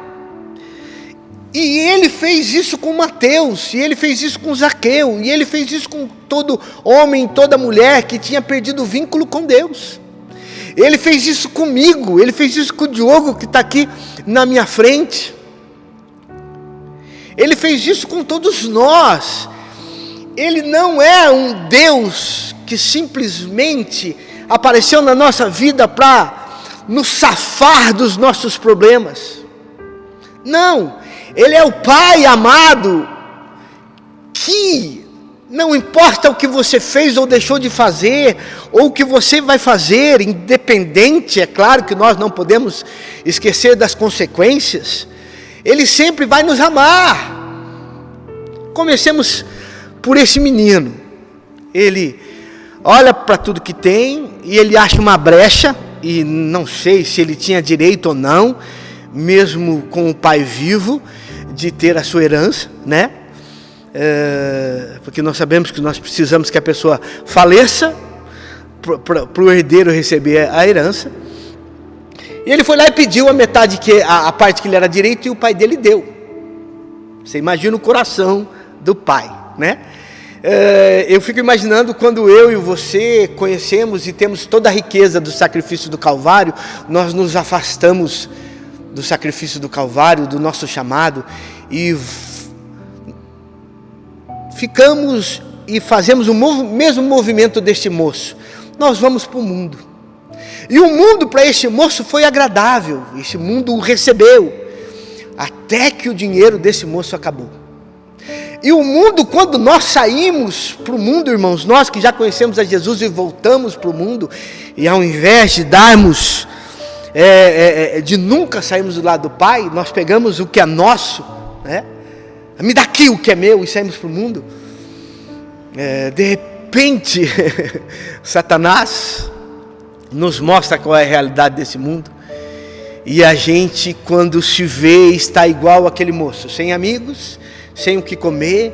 E ele fez isso com Mateus, e ele fez isso com Zaqueu, e ele fez isso com todo homem, toda mulher que tinha perdido o vínculo com Deus. Ele fez isso comigo, ele fez isso com o Diogo que está aqui na minha frente. Ele fez isso com todos nós. Ele não é um Deus que simplesmente apareceu na nossa vida para nos safar dos nossos problemas. Não. Ele é o Pai amado, que não importa o que você fez ou deixou de fazer, ou o que você vai fazer, independente, é claro que nós não podemos esquecer das consequências, Ele sempre vai nos amar. Comecemos por esse menino. Ele olha para tudo que tem, e ele acha uma brecha, e não sei se ele tinha direito ou não, mesmo com o pai vivo, de ter a sua herança, né? Porque nós sabemos que nós precisamos que a pessoa faleça para o herdeiro receber a herança. E ele foi lá e pediu a metade, a parte que ele era direito, e o pai dele deu. Você imagina o coração do pai, né? Eu fico imaginando quando eu e você conhecemos e temos toda a riqueza do sacrifício do Calvário, nós nos afastamos do sacrifício do Calvário, do nosso chamado, e ficamos e fazemos o mesmo movimento deste moço. Nós vamos para o mundo, e o mundo para este moço foi agradável, este mundo o recebeu, até que o dinheiro desse moço acabou. E o mundo, quando nós saímos para o mundo, irmãos, nós que já conhecemos a Jesus e voltamos para o mundo, e ao invés de darmos, de nunca sairmos do lado do Pai, nós pegamos o que é nosso, né? Me dá aqui o que é meu, e saímos para o mundo. De repente, Satanás nos mostra qual é a realidade desse mundo, e a gente, quando se vê, está igual aquele moço, sem amigos, sem o que comer,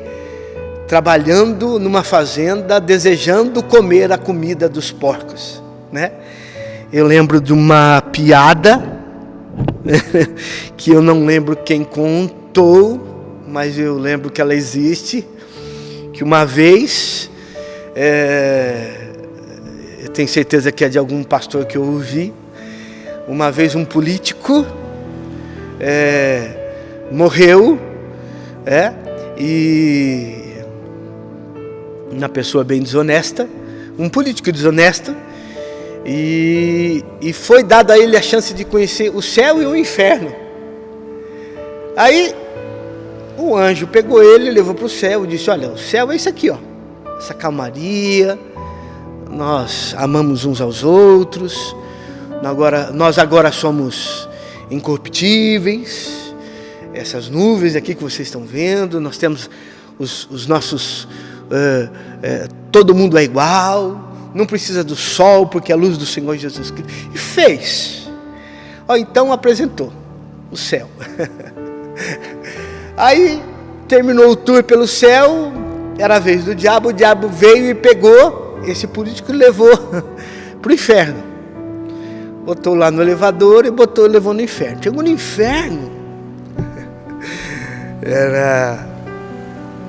trabalhando numa fazenda, desejando comer a comida dos porcos, né? Eu lembro de uma piada, que eu não lembro quem contou, mas eu lembro que ela existe, que uma vez, eu tenho certeza que é de algum pastor que eu ouvi, uma vez um político morreu, e uma pessoa bem desonesta, um político desonesto, e foi dado a ele a chance de conhecer o céu e o inferno. Aí o anjo pegou ele, levou para o céu e disse: olha, o céu é isso aqui, ó, essa calmaria, nós amamos uns aos outros, nós agora somos incorruptíveis, essas nuvens aqui que vocês estão vendo, nós temos os nossos, todo mundo é igual, não precisa do sol, porque é a luz do Senhor Jesus Cristo. E fez. Então apresentou o céu. Aí terminou o tour pelo céu, era a vez do diabo. O diabo veio e pegou esse político e levou para o inferno. Botou lá no elevador e levou no inferno. Chegou no inferno, era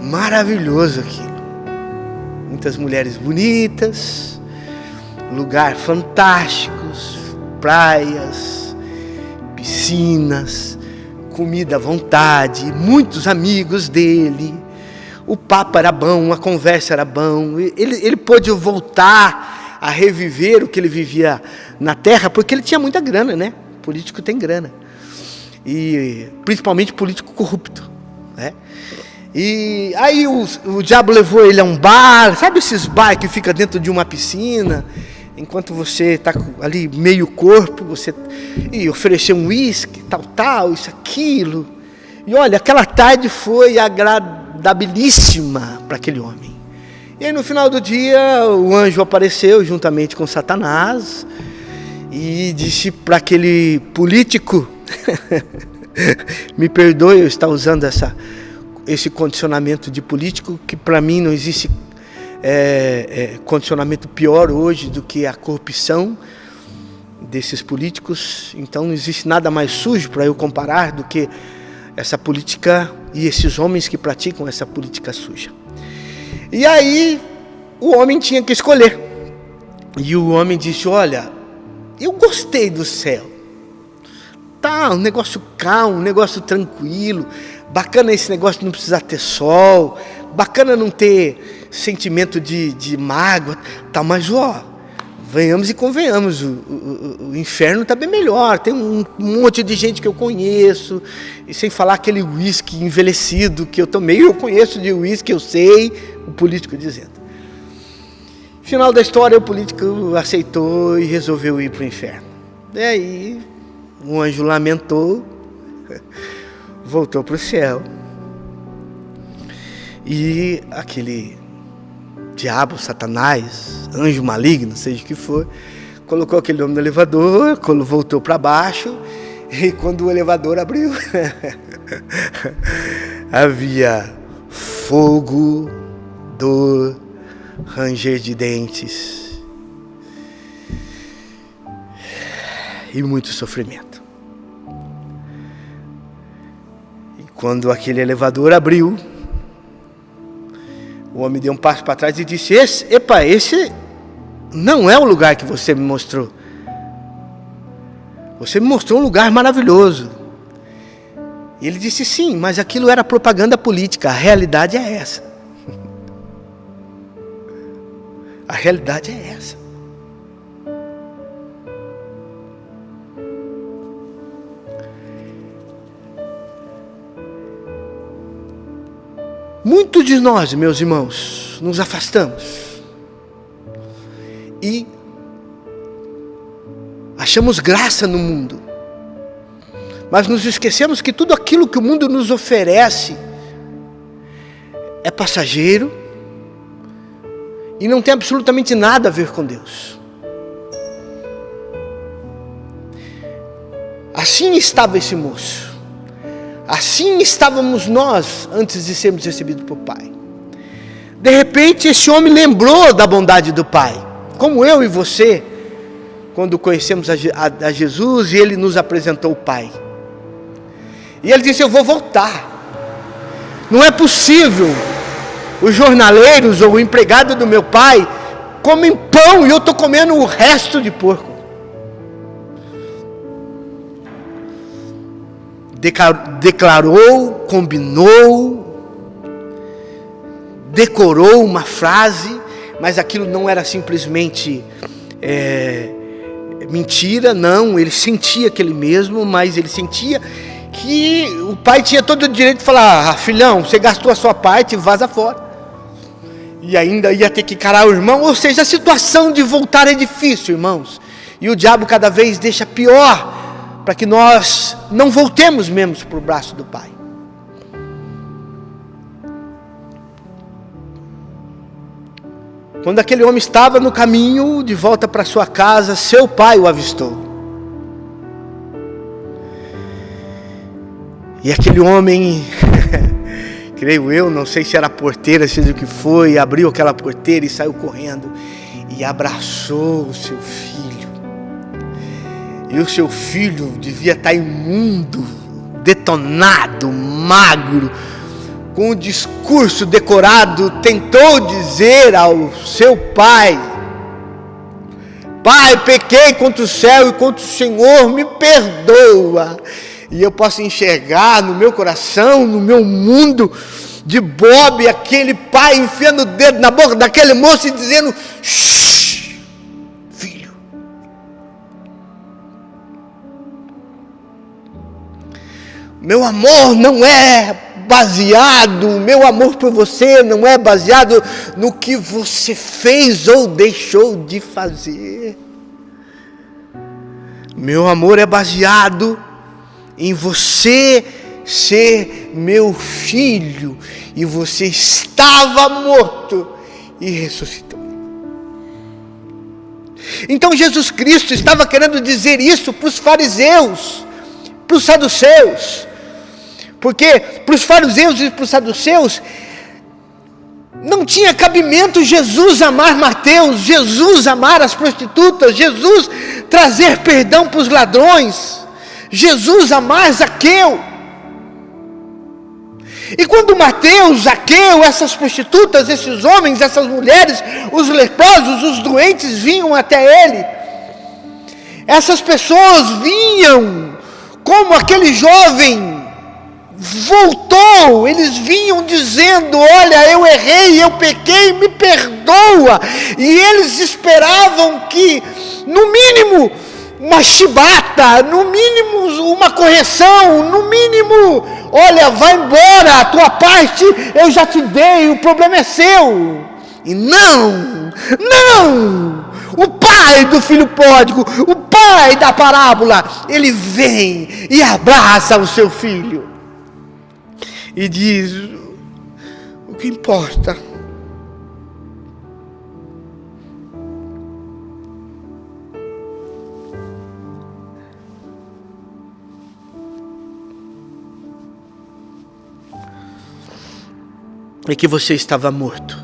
maravilhoso aquilo. Muitas mulheres bonitas, lugar fantásticos, praias, piscinas, comida à vontade, muitos amigos dele. O papo era bom, a conversa era bom. Ele pôde voltar a reviver o que ele vivia na terra, porque ele tinha muita grana, né? Político tem grana. E principalmente político corrupto, né? E aí o diabo levou ele a um bar, sabe esses bar que fica dentro de uma piscina, enquanto você está ali meio corpo, e ofereceu um uísque, tal, isso, aquilo. E olha, aquela tarde foi agradabilíssima para aquele homem. E aí no final do dia o anjo apareceu juntamente com Satanás e disse para aquele político, me perdoe eu estar usando essa esse condicionamento de político, que para mim não existe condicionamento pior hoje do que a corrupção desses políticos. Então não existe nada mais sujo para eu comparar do que essa política e esses homens que praticam essa política suja. E aí o homem tinha que escolher. E o homem disse: olha, eu gostei do céu. Tá, um negócio calmo, um negócio tranquilo. Bacana esse negócio de não precisar ter sol. Bacana não ter sentimento de mágoa. Tá, mas venhamos e convenhamos, o inferno está bem melhor. Tem um monte de gente que eu conheço. E sem falar aquele uísque envelhecido que eu tomei. Eu conheço de uísque, eu sei, o político dizendo. Final da história, o político aceitou e resolveu ir para o inferno. E aí, o anjo lamentou, voltou para o céu. E aquele diabo, Satanás, anjo maligno, seja o que for, colocou aquele homem no elevador, voltou para baixo, e quando o elevador abriu, havia fogo, dor, ranger de dentes e muito sofrimento. E quando aquele elevador abriu, o homem deu um passo para trás e disse: esse não é o lugar que você me mostrou. Você me mostrou um lugar maravilhoso. E ele disse: sim, mas aquilo era propaganda política. A realidade é essa. A realidade é essa. Muitos de nós, meus irmãos, nos afastamos e achamos graça no mundo, mas nos esquecemos que tudo aquilo que o mundo nos oferece é passageiro e não tem absolutamente nada a ver com Deus. Assim estava esse moço. Assim estávamos nós antes de sermos recebidos por Pai. De repente esse homem lembrou da bondade do Pai, como eu e você, quando conhecemos a Jesus e Ele nos apresentou o Pai. E ele disse: eu vou voltar. Não é possível, os jornaleiros ou o empregado do meu pai comem pão e eu estou comendo o resto de porco. Declarou, combinou, decorou uma frase, mas aquilo não era simplesmente mentira, não. Ele sentia aquele mesmo, mas ele sentia que o pai tinha todo o direito de falar: filhão, você gastou a sua parte, vaza fora. E ainda ia ter que encarar o irmão. Ou seja, a situação de voltar é difícil, irmãos. E o diabo cada vez deixa pior, para que nós não voltemos mesmo para o braço do Pai. Quando aquele homem estava no caminho de volta para sua casa, seu pai o avistou. E aquele homem, creio eu, não sei se era a porteira, seja o que foi, abriu aquela porteira e saiu correndo e abraçou o seu filho. E o seu filho devia estar imundo, detonado, magro, com o discurso decorado, tentou dizer ao seu pai: Pai, pequei contra o céu e contra o Senhor, me perdoa. E eu posso enxergar no meu coração, no meu mundo de Bob, aquele pai enfiando o dedo na boca daquele moço e dizendo: shh, filho. Meu amor não é baseado, meu amor por você não é baseado no que você fez ou deixou de fazer. Meu amor é baseado em você ser meu filho, e você estava morto e ressuscitou. Então Jesus Cristo estava querendo dizer isso para os fariseus, para os saduceus, Porque para os fariseus e para os saduceus, não tinha cabimento Jesus amar Mateus, Jesus amar as prostitutas, Jesus trazer perdão para os ladrões, Jesus amar Zaqueu. E quando Mateus, Zaqueu, essas prostitutas, esses homens, essas mulheres, os leprosos, os doentes vinham até ele, essas pessoas vinham como aquele jovem voltou, eles vinham dizendo: olha, eu errei, eu pequei, me perdoa. E eles esperavam que, no mínimo, uma chibata, no mínimo uma correção, no mínimo, olha, vai embora, a tua parte eu já te dei, o problema é seu. E não, o pai do filho pródigo, o pai da parábola, ele vem e abraça o seu filho e diz: o que importa é que você estava morto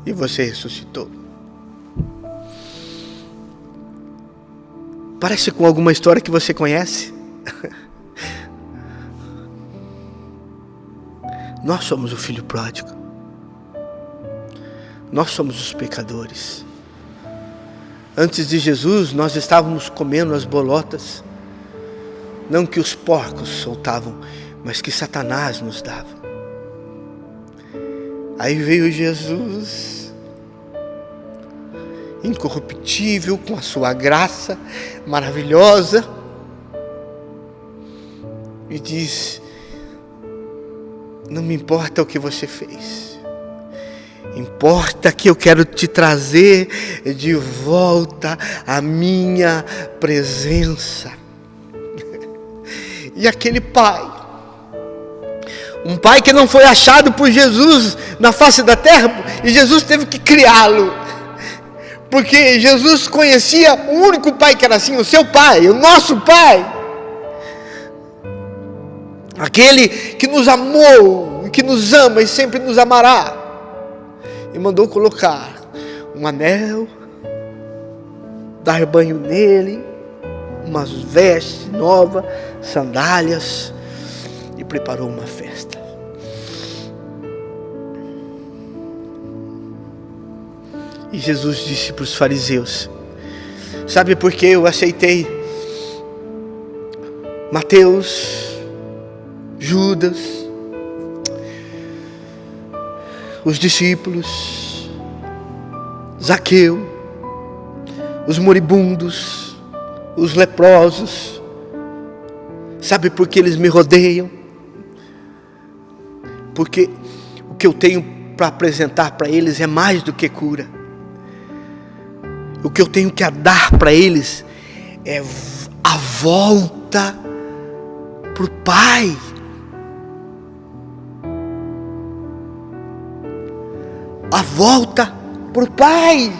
e você ressuscitou. Parece com alguma história que você conhece? Nós somos o filho pródigo. Nós somos os pecadores. Antes de Jesus, nós estávamos comendo as bolotas, não que os porcos soltavam, mas que Satanás nos dava. Aí veio Jesus, incorruptível, com a sua graça maravilhosa, e diz: não me importa o que você fez, importa que eu quero te trazer de volta à minha presença. E aquele pai, um pai que não foi achado por Jesus na face da terra, e Jesus teve que criá-lo, porque Jesus conhecia o único pai que era assim, o seu pai, o nosso pai, aquele que nos amou, que nos ama e sempre nos amará, e mandou colocar um anel, dar banho nele, umas vestes novas, sandálias, e preparou uma festa. E Jesus disse para os fariseus: sabe por que eu aceitei Mateus, Judas, os discípulos, Zaqueu, os moribundos, os leprosos? Sabe por que eles me rodeiam? Porque o que eu tenho para apresentar para eles é mais do que cura. O que eu tenho que dar para eles é a volta para o Pai. A volta para o Pai.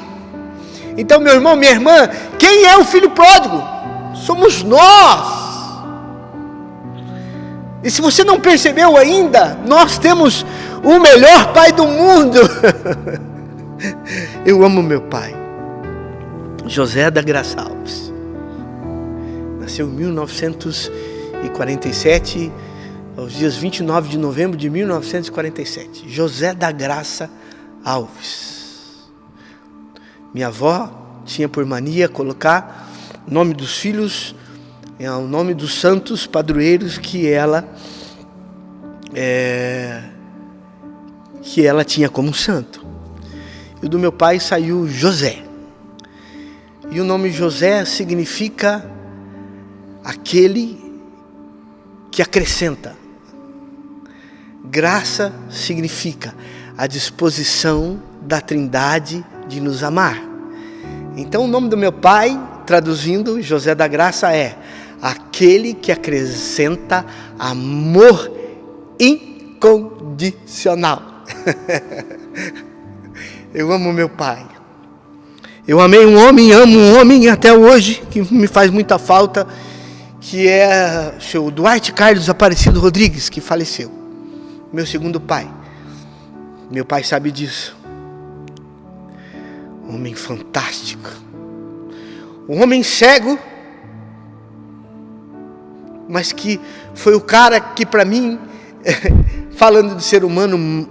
Então, meu irmão, minha irmã, quem é o filho pródigo? Somos nós. E se você não percebeu ainda, nós temos o melhor pai do mundo. Eu amo meu pai, José da Graça Alves. Nasceu em 1947, aos dias 29 de novembro de 1947. José da Graça Alves. Minha avó tinha por mania colocar o nome dos filhos, o nome dos santos padroeiros que ela tinha como santo. E o do meu pai saiu José. E o nome José significa aquele que acrescenta. Graça significa a disposição da Trindade de nos amar. Então o nome do meu pai, traduzindo, José da Graça, é aquele que acrescenta amor incondicional. Eu amo meu pai. Eu amei um homem, amo um homem até hoje, que me faz muita falta, que é o seu Duarte Carlos Aparecido Rodrigues, que faleceu. Meu segundo pai. Meu pai sabe disso. Homem fantástico. Um homem cego, mas que foi o cara que para mim, falando de ser humano,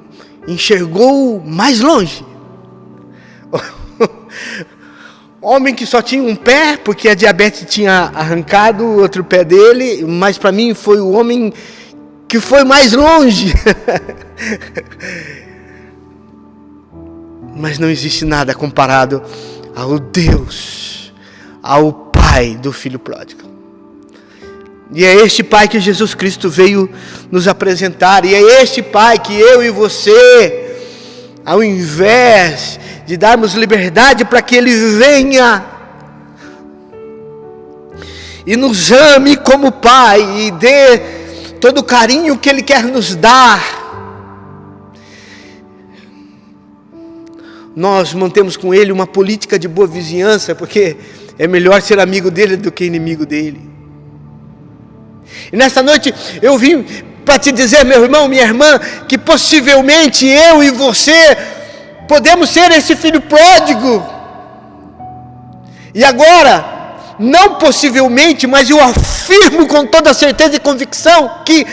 enxergou mais longe. Homem que só tinha um pé, porque a diabetes tinha arrancado o outro pé dele, mas para mim foi o homem que foi mais longe. Mas não existe nada comparado ao Deus, ao Pai do Filho Pródigo. E é este Pai que Jesus Cristo veio nos apresentar. E é este Pai que eu e você, ao invés de darmos liberdade para que Ele venha e nos ame como Pai e dê todo o carinho que Ele quer nos dar, nós mantemos com Ele uma política de boa vizinhança, porque é melhor ser amigo dEle do que inimigo dEle. E nesta noite eu vim para te dizer, meu irmão, minha irmã, que possivelmente eu e você podemos ser esse filho pródigo. E agora, não possivelmente, mas eu afirmo com toda certeza e convicção que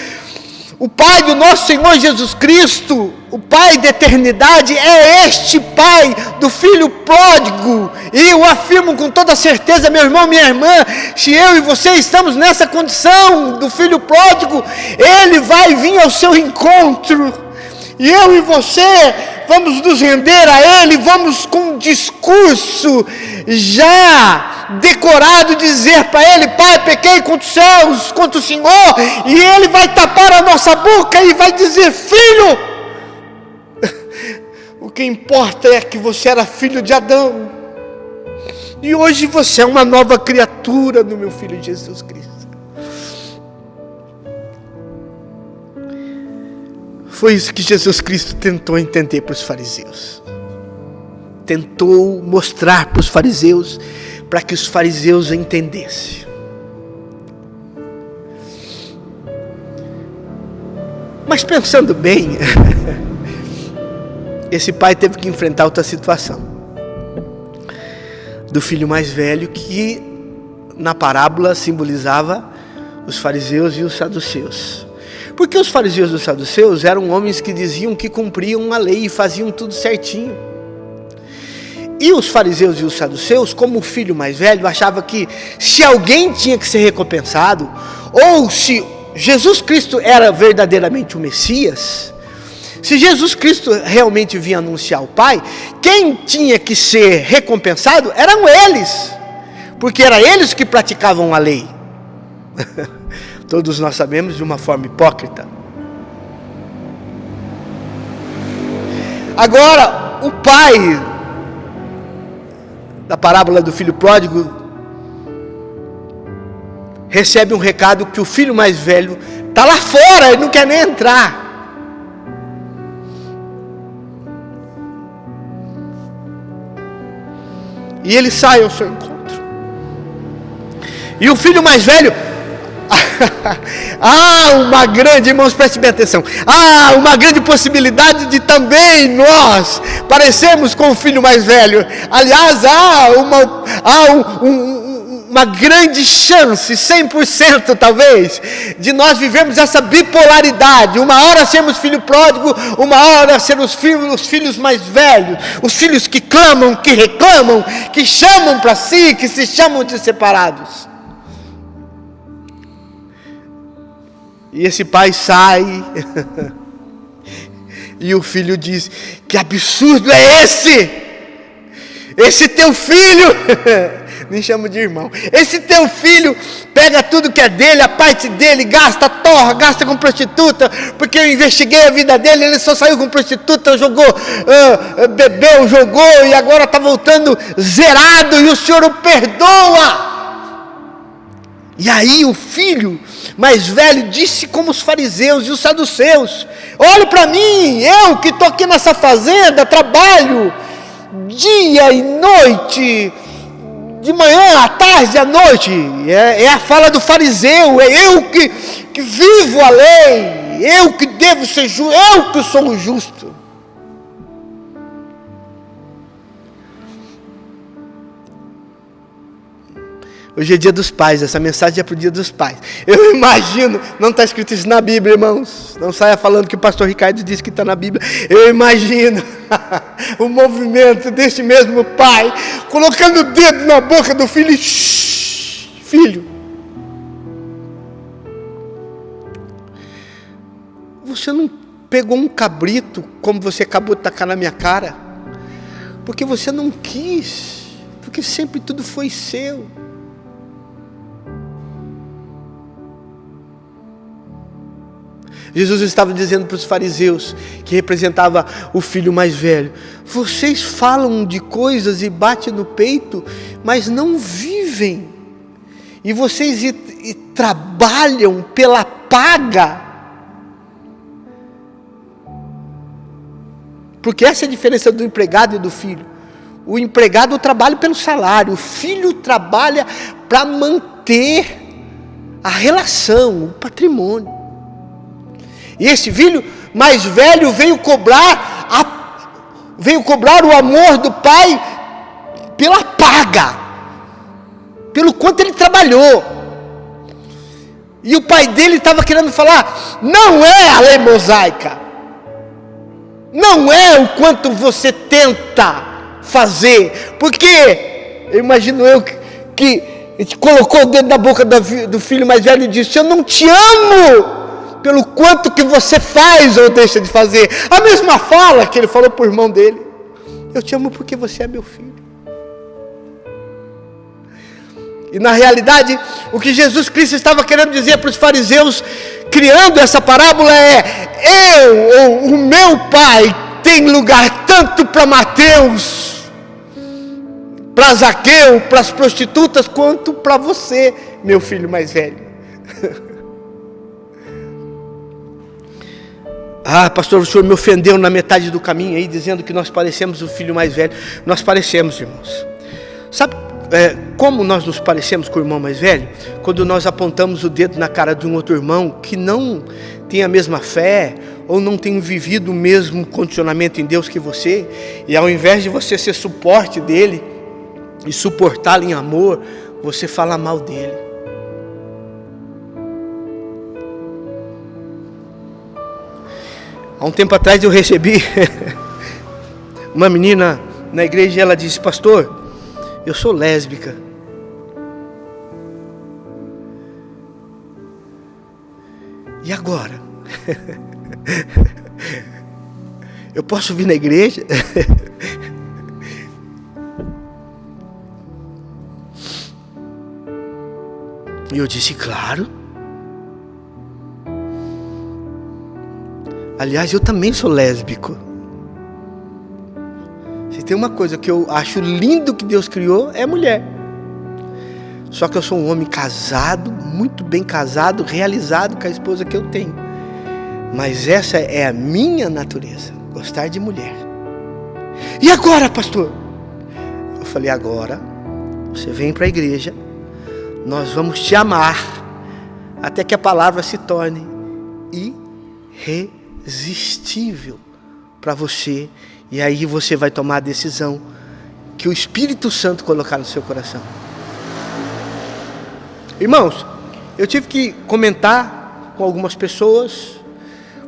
o Pai do nosso Senhor Jesus Cristo, o Pai da eternidade, é este Pai do Filho Pródigo. E eu afirmo com toda certeza, meu irmão, minha irmã, se eu e você estamos nessa condição do Filho Pródigo, Ele vai vir ao seu encontro. E eu e você vamos nos render a Ele, vamos com um discurso já decorado dizer para Ele: Pai, pequei contra os céus, contra o Senhor. E Ele vai tapar a nossa boca e vai dizer: Filho, o que importa é que você era filho de Adão, e hoje você é uma nova criatura no meu Filho Jesus Cristo. Foi isso que Jesus Cristo tentou entender para os fariseus. Tentou mostrar para os fariseus, para que os fariseus entendessem. Mas pensando bem, esse pai teve que enfrentar outra situação. Do filho mais velho, que na parábola simbolizava os fariseus e os saduceus. Porque os fariseus e os saduceus eram homens que diziam que cumpriam a lei e faziam tudo certinho. E os fariseus e os saduceus, como o filho mais velho, achava que se alguém tinha que ser recompensado, ou se Jesus Cristo era verdadeiramente o Messias, se Jesus Cristo realmente vinha anunciar o Pai, quem tinha que ser recompensado eram eles, porque eram eles que praticavam a lei. Todos nós sabemos, de uma forma hipócrita. Agora, o pai da parábola do filho pródigo recebe um recado que o filho mais velho está lá fora, ele não quer nem entrar. E ele sai ao seu encontro. E o filho mais velho... irmãos, prestem bem atenção. Uma grande possibilidade de também nós parecermos com o filho mais velho. Aliás, uma grande chance, 100% talvez, de nós vivermos essa bipolaridade. Uma hora sermos filho pródigo, uma hora sermos os filhos mais velhos, os filhos que clamam, que reclamam, que chamam para si, que se chamam de separados. E esse pai sai, e o filho diz: que absurdo é esse? Esse teu filho, nem chamo de irmão, esse teu filho pega tudo que é dele, a parte dele, gasta, torra, gasta com prostituta, porque eu investiguei a vida dele, ele só saiu com prostituta, bebeu, jogou, e agora está voltando zerado, e o Senhor o perdoa. E aí o filho mais velho disse como os fariseus e os saduceus: olhe para mim, eu que estou aqui nessa fazenda, trabalho dia e noite, de manhã, à tarde, à noite. É a fala do fariseu. É eu que vivo a lei. Eu que devo ser justo. Eu que sou o justo. Hoje é dia dos pais, essa mensagem é para o dia dos pais. Eu imagino, não está escrito isso na Bíblia, irmãos. Não saia falando que o pastor Ricardo disse que está na Bíblia. Eu imagino o movimento deste mesmo pai, colocando o dedo na boca do filho e filho, você não pegou um cabrito como você acabou de tacar na minha cara? Porque você não quis, porque sempre tudo foi seu. Jesus estava dizendo para os fariseus, que representava o filho mais velho: vocês falam de coisas e batem no peito, mas não vivem. E vocês trabalham pela paga. Porque essa é a diferença do empregado e do filho. O empregado trabalha pelo salário, o filho trabalha para manter a relação, o patrimônio. E esse filho mais velho veio cobrar o amor do pai pela paga, pelo quanto ele trabalhou. E o pai dele estava querendo falar: não é a lei mosaica, não é o quanto você tenta fazer, porque eu imagino que ele colocou o dedo na boca do filho mais velho e disse: eu não te amo pelo quanto que você faz ou deixa de fazer. A mesma fala que ele falou para o irmão dele: eu te amo porque você é meu filho. E na realidade, o que Jesus Cristo estava querendo dizer para os fariseus, criando essa parábola, o meu pai tem lugar tanto para Mateus, para Zaqueu, para as prostitutas, quanto para você, meu filho mais velho. Ah, pastor, o senhor me ofendeu na metade do caminho aí, dizendo que nós parecemos o filho mais velho. Nós parecemos, irmãos. Sabe como nós nos parecemos com o irmão mais velho? Quando nós apontamos o dedo na cara de um outro irmão que não tem a mesma fé, ou não tem vivido o mesmo condicionamento em Deus que você, e ao invés de você ser suporte dele, e suportá-lo em amor, você fala mal dele. Há um tempo atrás eu recebi uma menina na igreja e ela disse: pastor, eu sou lésbica. E agora? Eu posso vir na igreja? E eu disse: claro. Aliás, eu também sou lésbico. Se tem uma coisa que eu acho lindo que Deus criou, é mulher. Só que eu sou um homem casado, muito bem casado, realizado com a esposa que eu tenho. Mas essa é a minha natureza, gostar de mulher. E agora, pastor? Eu falei: agora você vem para a igreja, nós vamos te amar, até que a palavra se torne irresistível para você, e aí você vai tomar a decisão que o Espírito Santo colocar no seu coração. Irmãos, eu tive que comentar com algumas pessoas,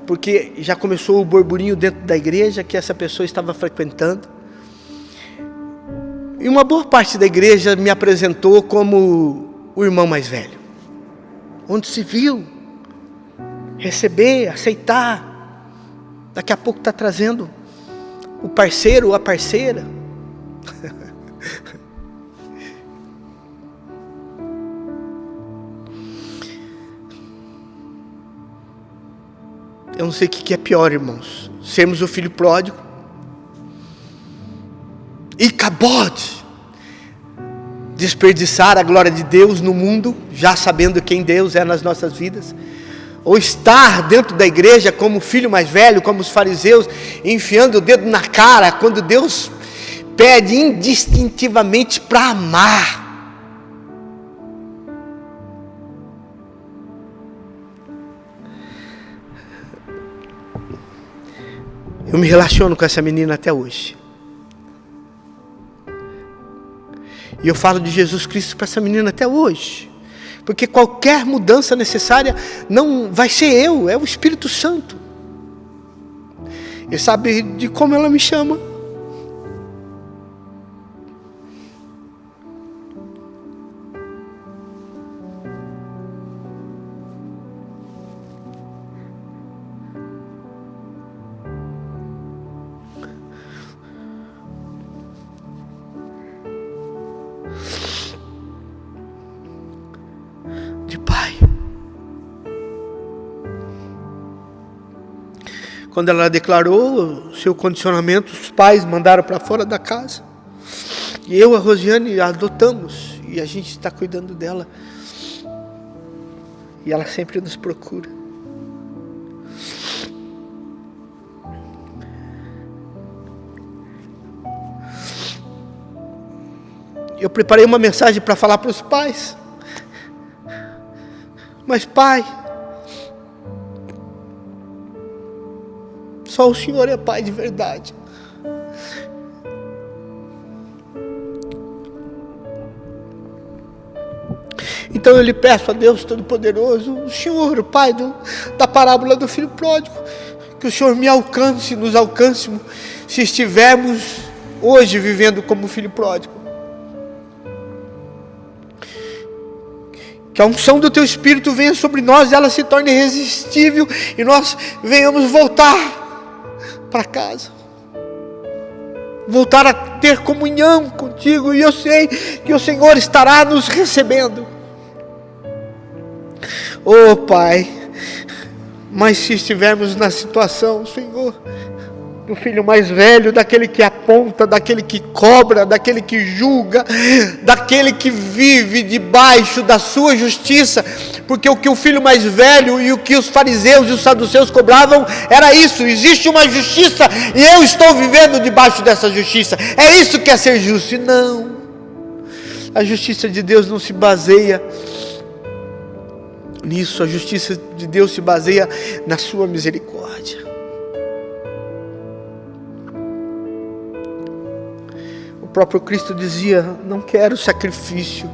porque já começou o burburinho dentro da igreja que essa pessoa estava frequentando, e uma boa parte da igreja me apresentou como o irmão mais velho, onde se viu receber, aceitar. Daqui a pouco está trazendo o parceiro ou a parceira. Eu não sei o que é pior, irmãos: sermos o filho pródigo e cabode, desperdiçar a glória de Deus no mundo, já sabendo quem Deus é nas nossas vidas, ou estar dentro da igreja como filho mais velho, como os fariseus, enfiando o dedo na cara, quando Deus pede indistintivamente para amar. Eu me relaciono com essa menina até hoje. E eu falo de Jesus Cristo para essa menina até hoje. Porque qualquer mudança necessária não vai ser eu, é o Espírito Santo. Ele sabe de como ela me chama. Quando ela declarou o seu condicionamento, os pais mandaram para fora da casa. E eu e a Rosiane a adotamos. E a gente está cuidando dela. E ela sempre nos procura. Eu preparei uma mensagem para falar para os pais. Mas pai, só o Senhor é pai de verdade. Então eu lhe peço a Deus Todo-Poderoso, o Senhor, o Pai da parábola do filho pródigo, que o Senhor me alcance, nos alcance, se estivermos hoje vivendo como filho pródigo. Que a unção do Teu Espírito venha sobre nós e ela se torne irresistível e nós venhamos voltar para casa, voltar a ter comunhão contigo, e eu sei que o Senhor estará nos recebendo. Oh Pai, mas se estivermos na situação, Senhor, do filho mais velho, daquele que aponta, daquele que cobra, daquele que julga, daquele que vive debaixo da sua justiça, porque o que o filho mais velho e o que os fariseus e os saduceus cobravam era isso: existe uma justiça e eu estou vivendo debaixo dessa justiça, é isso que é ser justo. E não, a justiça de Deus não se baseia nisso, a justiça de Deus se baseia na sua misericórdia. O próprio Cristo dizia: não quero sacrifício,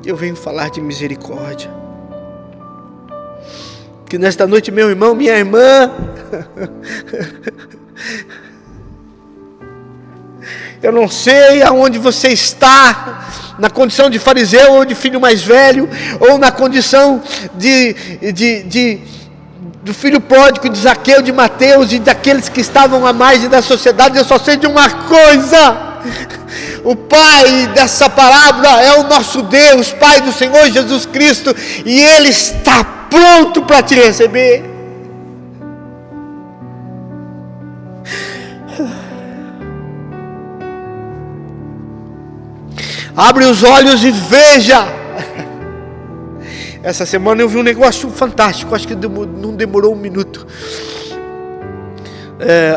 eu venho falar de misericórdia. Que nesta noite, meu irmão, minha irmã, eu não sei aonde você está, na condição de fariseu ou de filho mais velho, ou na condição do filho pródigo, de Zaqueu, de Mateus e daqueles que estavam à margem da sociedade. Eu só sei de uma coisa: o Pai dessa parábola é o nosso Deus, Pai do Senhor Jesus Cristo, e Ele está pronto para te receber. Abre os olhos e veja. Essa semana eu vi um negócio fantástico, acho que não demorou um minuto.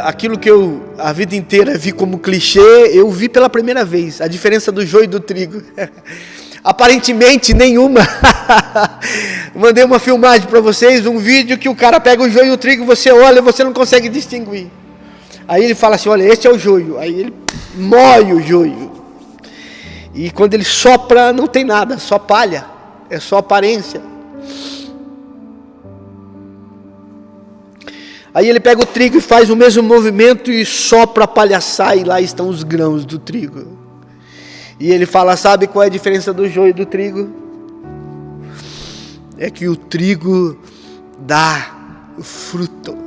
Aquilo que eu a vida inteira vi como clichê, eu vi pela primeira vez. A diferença do joio e do trigo. Aparentemente nenhuma. Mandei uma filmagem para vocês, um vídeo que o cara pega o joio e o trigo, você olha e você não consegue distinguir. Aí ele fala assim: olha, esse é o joio. Aí ele moe o joio. E quando ele sopra, não tem nada, só palha, é só aparência. Aí ele pega o trigo e faz o mesmo movimento e sopra a palha, sai, e lá estão os grãos do trigo. E ele fala: sabe qual é a diferença do joio e do trigo? É que o trigo dá fruto.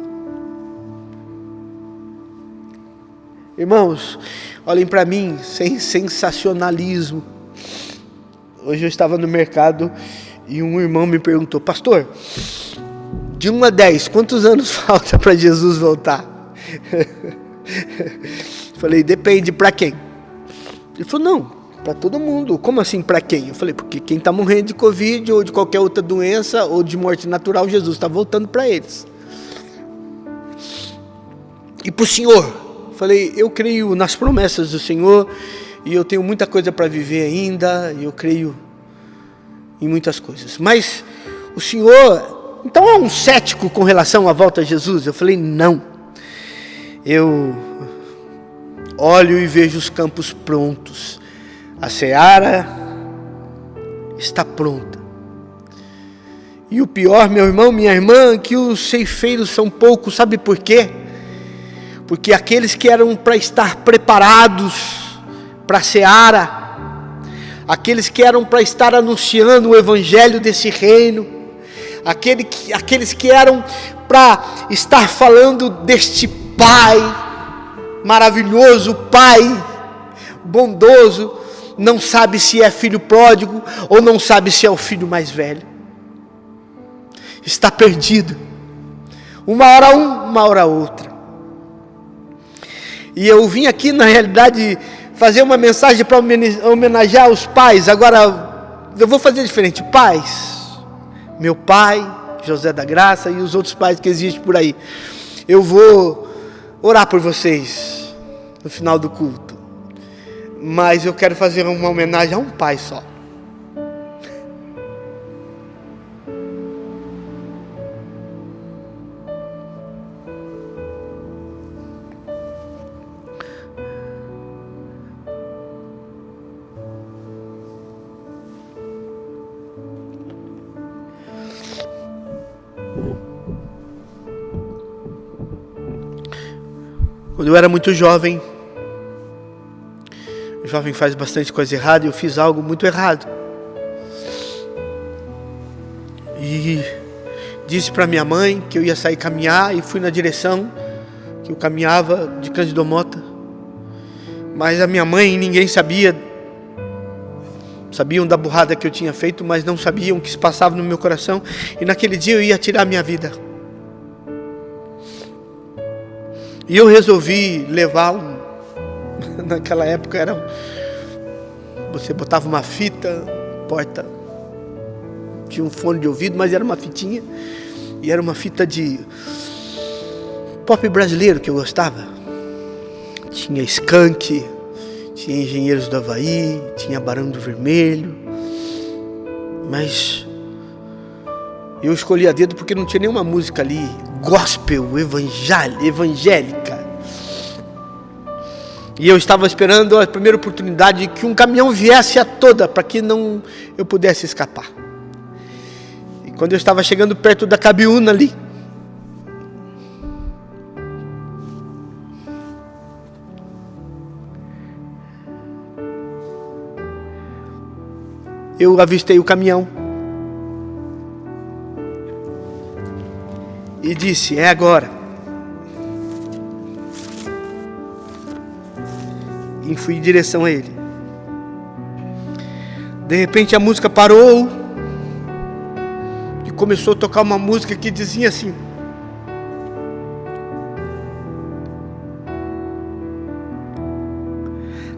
Irmãos, olhem para mim, sem sensacionalismo. Hoje eu estava no mercado e um irmão me perguntou: pastor, de 1 a 10, quantos anos falta para Jesus voltar? Falei: depende, para quem? Ele falou: não, para todo mundo. Como assim para quem? Eu falei: porque quem está morrendo de Covid ou de qualquer outra doença ou de morte natural, Jesus está voltando para eles. E para o senhor? falei, eu creio nas promessas do Senhor e eu tenho muita coisa para viver ainda, e eu creio em muitas coisas. Mas o Senhor, então é um cético com relação à volta a Jesus? Eu falei, não. Eu olho e vejo os campos prontos. A seara está pronta. E o pior, meu irmão, minha irmã, que os ceifeiros são poucos. Sabe por quê? Porque aqueles que eram para estar preparados para a seara, aqueles que eram para estar anunciando o evangelho desse reino, aqueles que eram para estar falando deste Pai maravilhoso, Pai bondoso, não sabe se é filho pródigo ou não sabe se é o filho mais velho. Está perdido. Uma hora uma hora outra. E eu vim aqui, na realidade, fazer uma mensagem para homenagear os pais. Agora, eu vou fazer diferente. Pais, meu pai, José da Graça, e os outros pais que existem por aí. Eu vou orar por vocês no final do culto. Mas eu quero fazer uma homenagem a um pai só. Quando eu era muito jovem, o jovem faz bastante coisa errada, e eu fiz algo muito errado. E disse para minha mãe que eu ia sair caminhar, e fui na direção que eu caminhava de Cândido Mota. Mas a minha mãe e ninguém sabia. Sabiam da burrada que eu tinha feito, mas não sabiam o que se passava no meu coração. E naquele dia eu ia tirar a minha vida. E eu resolvi levá-lo. Naquela época você botava uma fita, porta, tinha um fone de ouvido, mas era uma fitinha. E era uma fita de pop brasileiro que eu gostava. Tinha Skank, tinha Engenheiros do Havaí, tinha Barão do Vermelho. Mas eu escolhi a dedo porque não tinha nenhuma música ali gospel, evangélica. E eu estava esperando a primeira oportunidade que um caminhão viesse a toda, para que eu pudesse escapar. E quando eu estava chegando perto da Cabiúna ali, eu avistei o caminhão e disse, é agora. E fui em direção a ele. De repente a música parou e começou a tocar uma música que dizia assim: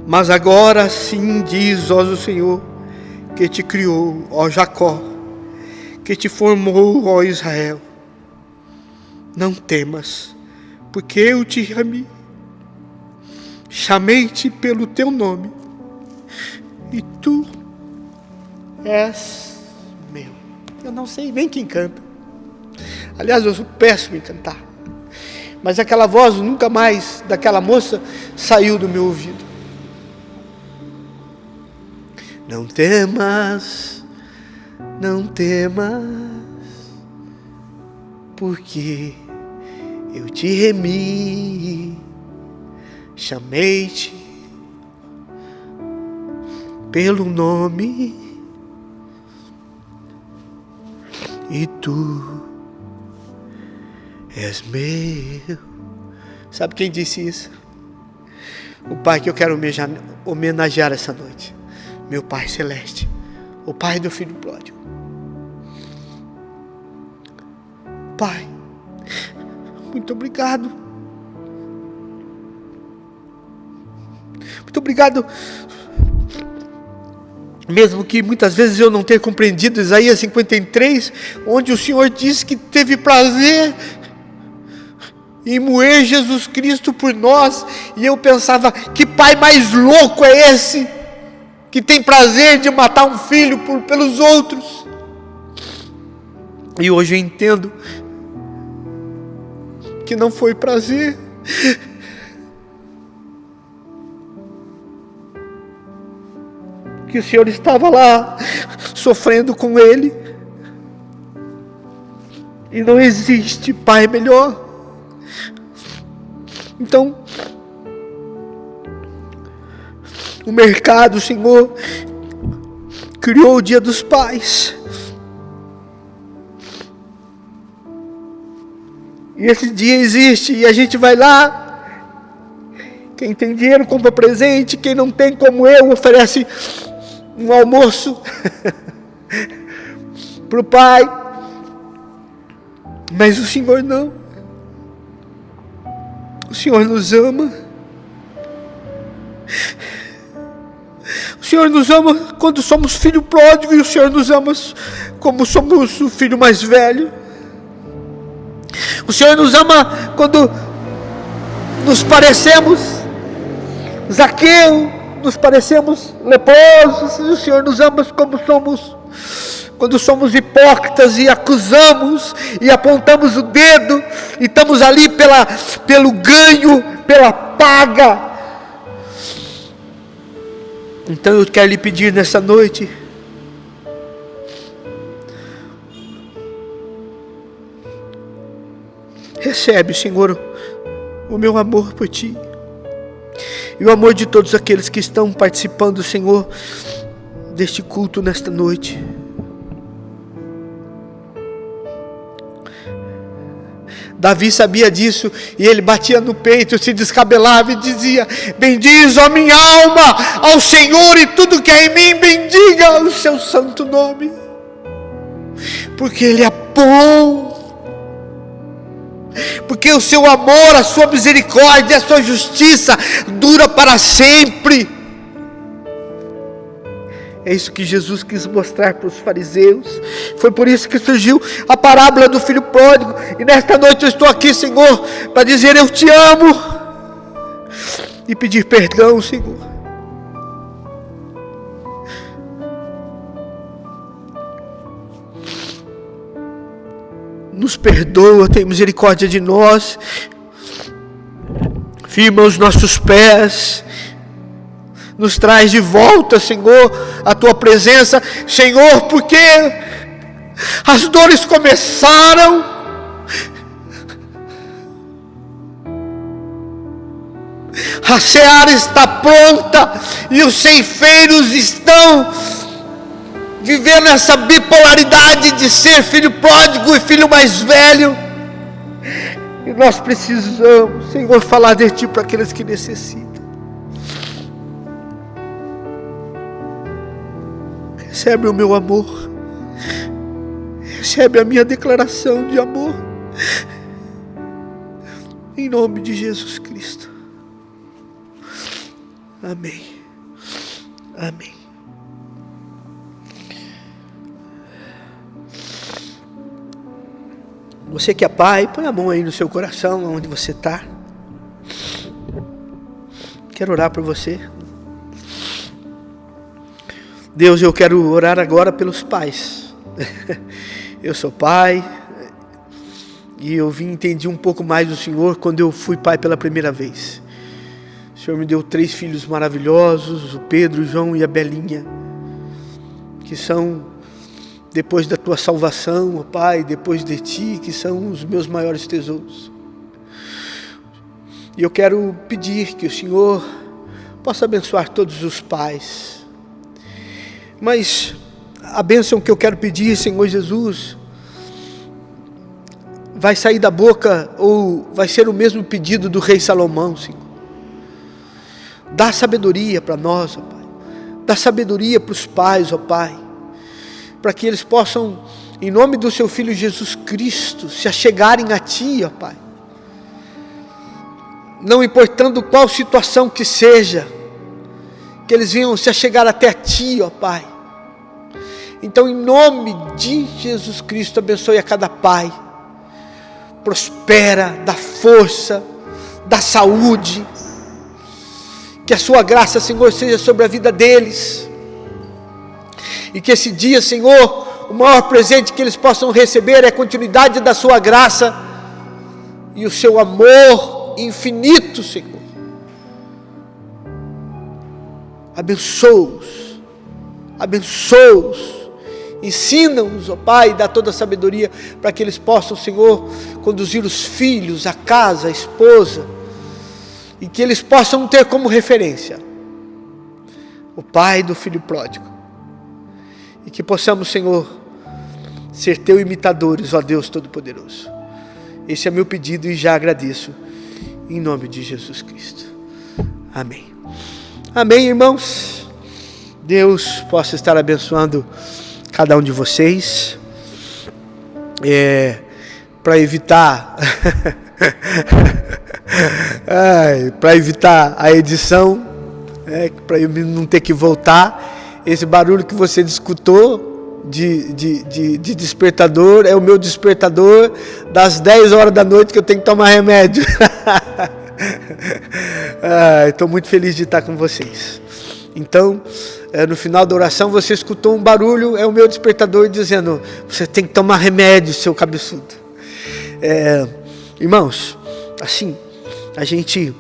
mas agora sim diz, ó o Senhor, que te criou, ó Jacó, que te formou, ó Israel, não temas, porque eu te amei. Chamei-te pelo teu nome, e tu és meu. Eu não sei nem quem canta. Aliás, eu sou péssimo em cantar. Mas aquela voz nunca mais daquela moça saiu do meu ouvido. Não temas, não temas, porque eu te remi. Chamei-te pelo nome, e tu és meu. Sabe quem disse isso? O Pai que eu quero homenagear essa noite. Meu Pai Celeste, o Pai do Filho Pródigo. Pai, muito obrigado. Muito obrigado, mesmo que muitas vezes eu não tenha compreendido Isaías 53, onde o Senhor diz que teve prazer e moer Jesus Cristo por nós. E eu pensava, que pai mais louco é esse, que tem prazer de matar um filho pelos outros? E hoje eu entendo que não foi prazer, que o Senhor estava lá sofrendo com ele. E não existe pai melhor. Então, o mercado, o Senhor criou o Dia dos Pais. E esse dia existe, e a gente vai lá. Quem tem dinheiro compra presente, quem não tem, como eu, oferece um almoço para o pai. Mas o Senhor não. O Senhor nos ama. O Senhor nos ama quando somos filho pródigo, e o Senhor nos ama como somos o filho mais velho. O Senhor nos ama quando nos parecemos Zaqueu, nos parecemos leprosos, e o Senhor nos ama como somos, quando somos hipócritas e acusamos e apontamos o dedo e estamos ali pelo ganho, pela paga. Então eu quero lhe pedir nessa noite, recebe, Senhor, o meu amor por Ti, e o amor de todos aqueles que estão participando, Senhor, deste culto nesta noite. Davi sabia disso, e ele batia no peito, se descabelava e dizia: bendiz, ó minha alma, ao Senhor, e tudo que há em mim, bendiga o seu santo nome, porque Ele é bom, porque o seu amor, a sua misericórdia, a sua justiça dura para sempre. É isso que Jesus quis mostrar para os fariseus. Foi por isso que surgiu a parábola do filho pródigo. E nesta noite eu estou aqui, Senhor, para dizer: eu te amo, e pedir perdão, Senhor. Nos perdoa, tem misericórdia de nós, firma os nossos pés, nos traz de volta, Senhor, a Tua presença, Senhor, porque as dores começaram, a seara está pronta, e os ceifeiros estão vivendo essa bipolaridade de ser filho pródigo e filho mais velho, e nós precisamos, Senhor, falar de Ti para aqueles que necessitam. Recebe o meu amor, recebe a minha declaração de amor, em nome de Jesus Cristo. Amém. Amém. Você que é pai, põe a mão aí no seu coração, onde você está. Quero orar por você. Deus, eu quero orar agora pelos pais. Eu sou pai, e eu entendi um pouco mais do Senhor quando eu fui pai pela primeira vez. O Senhor me deu 3 filhos maravilhosos, o Pedro, o João e a Belinha, que são, depois da Tua salvação, ó Pai, depois de Ti, que são os meus maiores tesouros. E eu quero pedir que o Senhor possa abençoar todos os pais. Mas a bênção que eu quero pedir, Senhor Jesus, vai sair da boca, ou vai ser o mesmo pedido do rei Salomão, Senhor. Dá sabedoria para nós, ó Pai. Dá sabedoria para os pais, ó Pai, para que eles possam, em nome do Seu Filho Jesus Cristo, se achegarem a Ti, ó Pai. Não importando qual situação que seja, que eles venham se achegar até a Ti, ó Pai. Então, em nome de Jesus Cristo, abençoe a cada pai, prospera, dá força, dá saúde. Que a sua graça, Senhor, seja sobre a vida deles. E que esse dia, Senhor, o maior presente que eles possam receber é a continuidade da sua graça e o seu amor infinito, Senhor. Abençoa-os, abençoa-os, ensina-os, ó Pai, dá toda a sabedoria para que eles possam, Senhor, conduzir os filhos, a casa, a esposa, e que eles possam ter como referência o pai do filho pródigo, e que possamos, Senhor, ser teu imitadores, ó Deus Todo-Poderoso. Esse é meu pedido e já agradeço, em nome de Jesus Cristo. Amém. Amém, irmãos. Deus possa estar abençoando cada um de vocês. Para evitar para evitar a edição, para eu não ter que voltar, esse barulho que você escutou de despertador é o meu despertador das 10 horas da noite, que eu tenho que tomar remédio. Estou muito feliz de estar com vocês. Então, no final da oração você escutou um barulho, é o meu despertador dizendo: você tem que tomar remédio, seu cabeçudo. Irmãos, assim, a gente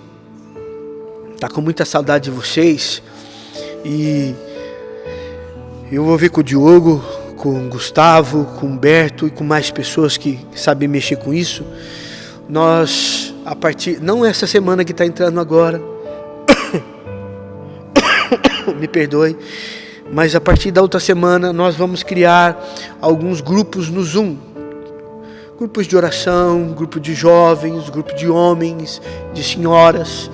está com muita saudade de vocês, e eu vou ver com o Diogo, com o Gustavo, com o Humberto e com mais pessoas que sabem mexer com isso. Nós, a partir, não essa semana que está entrando agora, me perdoe, mas a partir da outra semana nós vamos criar alguns grupos no Zoom. Grupos de oração, grupo de jovens, grupo de homens, de senhoras.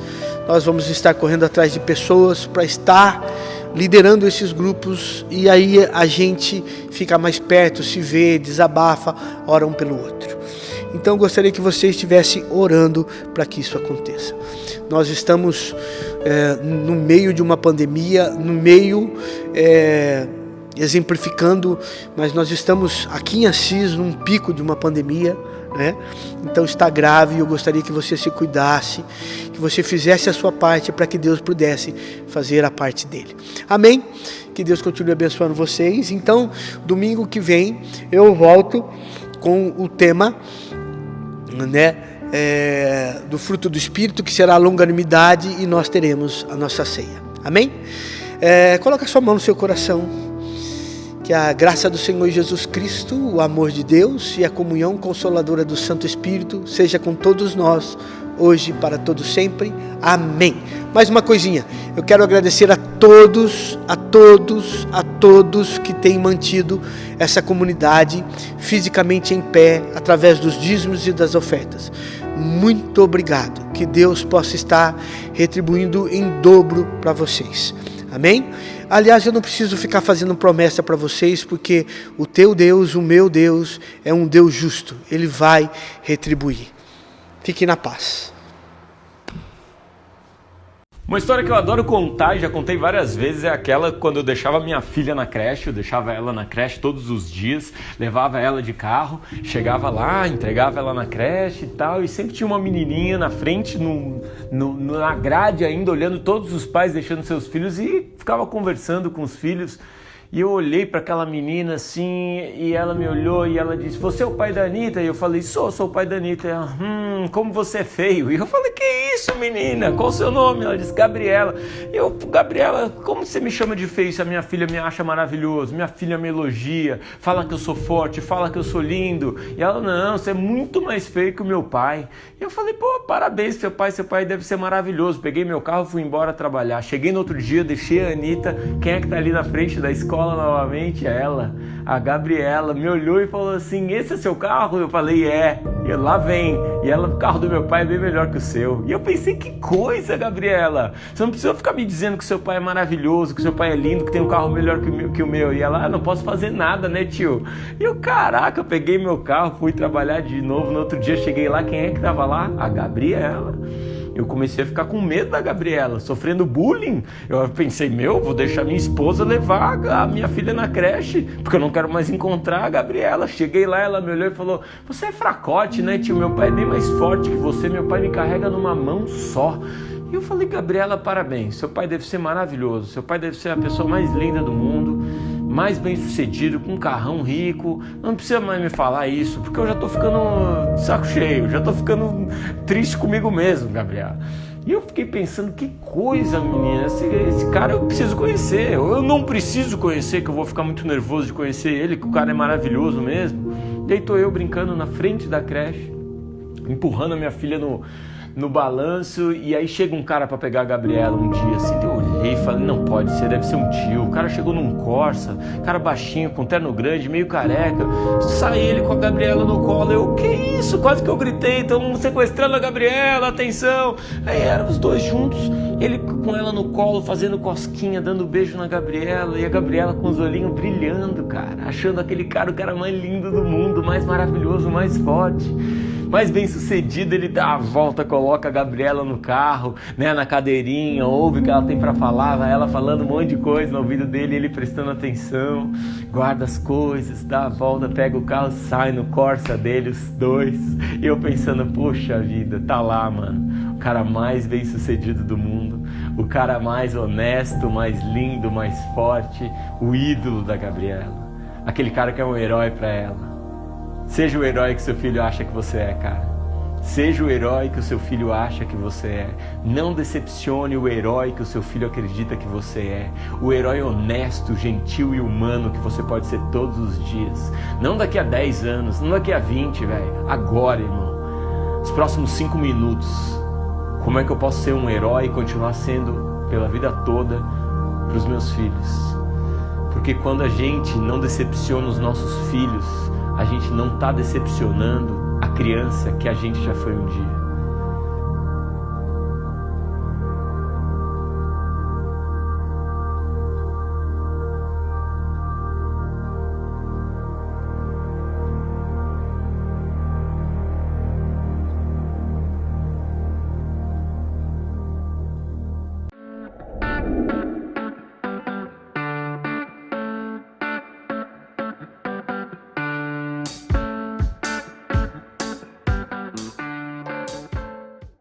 Nós vamos estar correndo atrás de pessoas para estar liderando esses grupos, e aí a gente fica mais perto, se vê, desabafa, ora um pelo outro. Então eu gostaria que você estivesse orando para que isso aconteça. Nós estamos no meio de uma pandemia, no meio, exemplificando, mas nós estamos aqui em Assis num pico de uma pandemia, né? Então está grave, e eu gostaria que você se cuidasse, que você fizesse a sua parte para que Deus pudesse fazer a parte dele. Amém? Que Deus continue abençoando vocês. Então, domingo que vem eu volto com o tema, né, do fruto do Espírito, que será a longanimidade, e nós teremos a nossa ceia. Amém? Coloca a sua mão no seu coração. Que a graça do Senhor Jesus Cristo, o amor de Deus e a comunhão consoladora do Santo Espírito seja com todos nós, hoje e para todos sempre. Amém. Mais uma coisinha, eu quero agradecer a todos que têm mantido essa comunidade fisicamente em pé, através dos dízimos e das ofertas. Muito obrigado, que Deus possa estar retribuindo em dobro para vocês. Amém? Aliás, eu não preciso ficar fazendo promessa para vocês, porque o teu Deus, o meu Deus, é um Deus justo. Ele vai retribuir. Fique na paz. Uma história que eu adoro contar, e já contei várias vezes, é aquela quando eu deixava minha filha na creche. Eu deixava ela na creche todos os dias, levava ela de carro, chegava lá, entregava ela na creche e tal, e sempre tinha uma menininha na frente, na grade ainda, olhando todos os pais deixando seus filhos, e ficava conversando com os filhos. E eu olhei para aquela menina assim, e ela me olhou e ela disse: você é o pai da Anitta? E eu falei: sou o pai da Anitta. E ela: como você é feio. E eu falei: que isso, menina? Qual o seu nome? Ela disse: Gabriela. E eu: Gabriela, como você me chama de feio se a minha filha me acha maravilhoso? Minha filha me elogia, fala que eu sou forte, fala que eu sou lindo. E ela: não, você é muito mais feio que o meu pai. E eu falei: pô, parabéns, seu pai deve ser maravilhoso. Peguei meu carro, fui embora trabalhar. Cheguei no outro dia, deixei a Anitta. Quem é que tá ali na frente da escola novamente? Ela, a Gabriela, me olhou e falou assim: esse é seu carro? Eu falei: é. E lá vem. E ela: o carro do meu pai é bem melhor que o seu. E eu pensei: que coisa, Gabriela, você não precisa ficar me dizendo que seu pai é maravilhoso, que seu pai é lindo, que tem um carro melhor que o meu. E ela: não posso fazer nada, né, tio? E eu: caraca, eu peguei meu carro, fui trabalhar de novo. No outro dia cheguei lá, quem é que tava lá? A Gabriela. eu comecei a ficar com medo da Gabriela, sofrendo bullying. Eu pensei, vou deixar minha esposa levar a minha filha na creche, porque eu não quero mais encontrar a Gabriela. Cheguei lá, ela me olhou e falou, você é fracote, né, tio? Meu pai é bem mais forte que você, meu pai me carrega numa mão só. E eu falei, Gabriela, parabéns, seu pai deve ser maravilhoso, seu pai deve ser a pessoa mais linda do mundo, mais bem sucedido, com um carrão rico, não precisa mais me falar isso, porque eu já tô ficando de saco cheio, já tô ficando triste comigo mesmo, Gabriela. E eu fiquei pensando, que coisa, menina, esse cara eu preciso conhecer, eu não preciso conhecer, que eu vou ficar muito nervoso de conhecer ele, que o cara é maravilhoso mesmo. E aí tô eu brincando na frente da creche, empurrando a minha filha no balanço, e aí chega um cara pra pegar a Gabriela um dia, assim, eu olhei e falei, não pode ser, deve ser um tio. O cara chegou num Corsa, cara baixinho, com terno grande, meio careca, sai ele com a Gabriela no colo, eu, que isso? Quase que eu gritei, estão sequestrando a Gabriela, atenção. Aí eram os dois juntos, ele com ela no colo, fazendo cosquinha, dando beijo na Gabriela, e a Gabriela com os olhinhos brilhando, cara, achando aquele cara o cara mais lindo do mundo, mais maravilhoso, mais forte, mais bem sucedido. Ele dá a volta, coloca a Gabriela no carro, né, na cadeirinha, ouve o que ela tem pra falar, vai ela falando um monte de coisa no ouvido dele, ele prestando atenção, guarda as coisas, dá a volta, pega o carro, sai no Corsa dele, os dois, e eu pensando, poxa vida, tá lá, mano, o cara mais bem sucedido do mundo, o cara mais honesto, mais lindo, mais forte, o ídolo da Gabriela, aquele cara que é um herói pra ela. Seja o herói que seu filho acha que você é, cara. Seja o herói que o seu filho acha que você é. Não decepcione o herói que o seu filho acredita que você é. O herói honesto, gentil e humano que você pode ser todos os dias. Não daqui a 10 anos, não daqui a 20, velho. Agora, irmão. Os próximos 5 minutos. Como é que eu posso ser um herói e continuar sendo pela vida toda para os meus filhos? Porque quando a gente não decepciona os nossos filhos, a gente não está decepcionando a criança que a gente já foi um dia.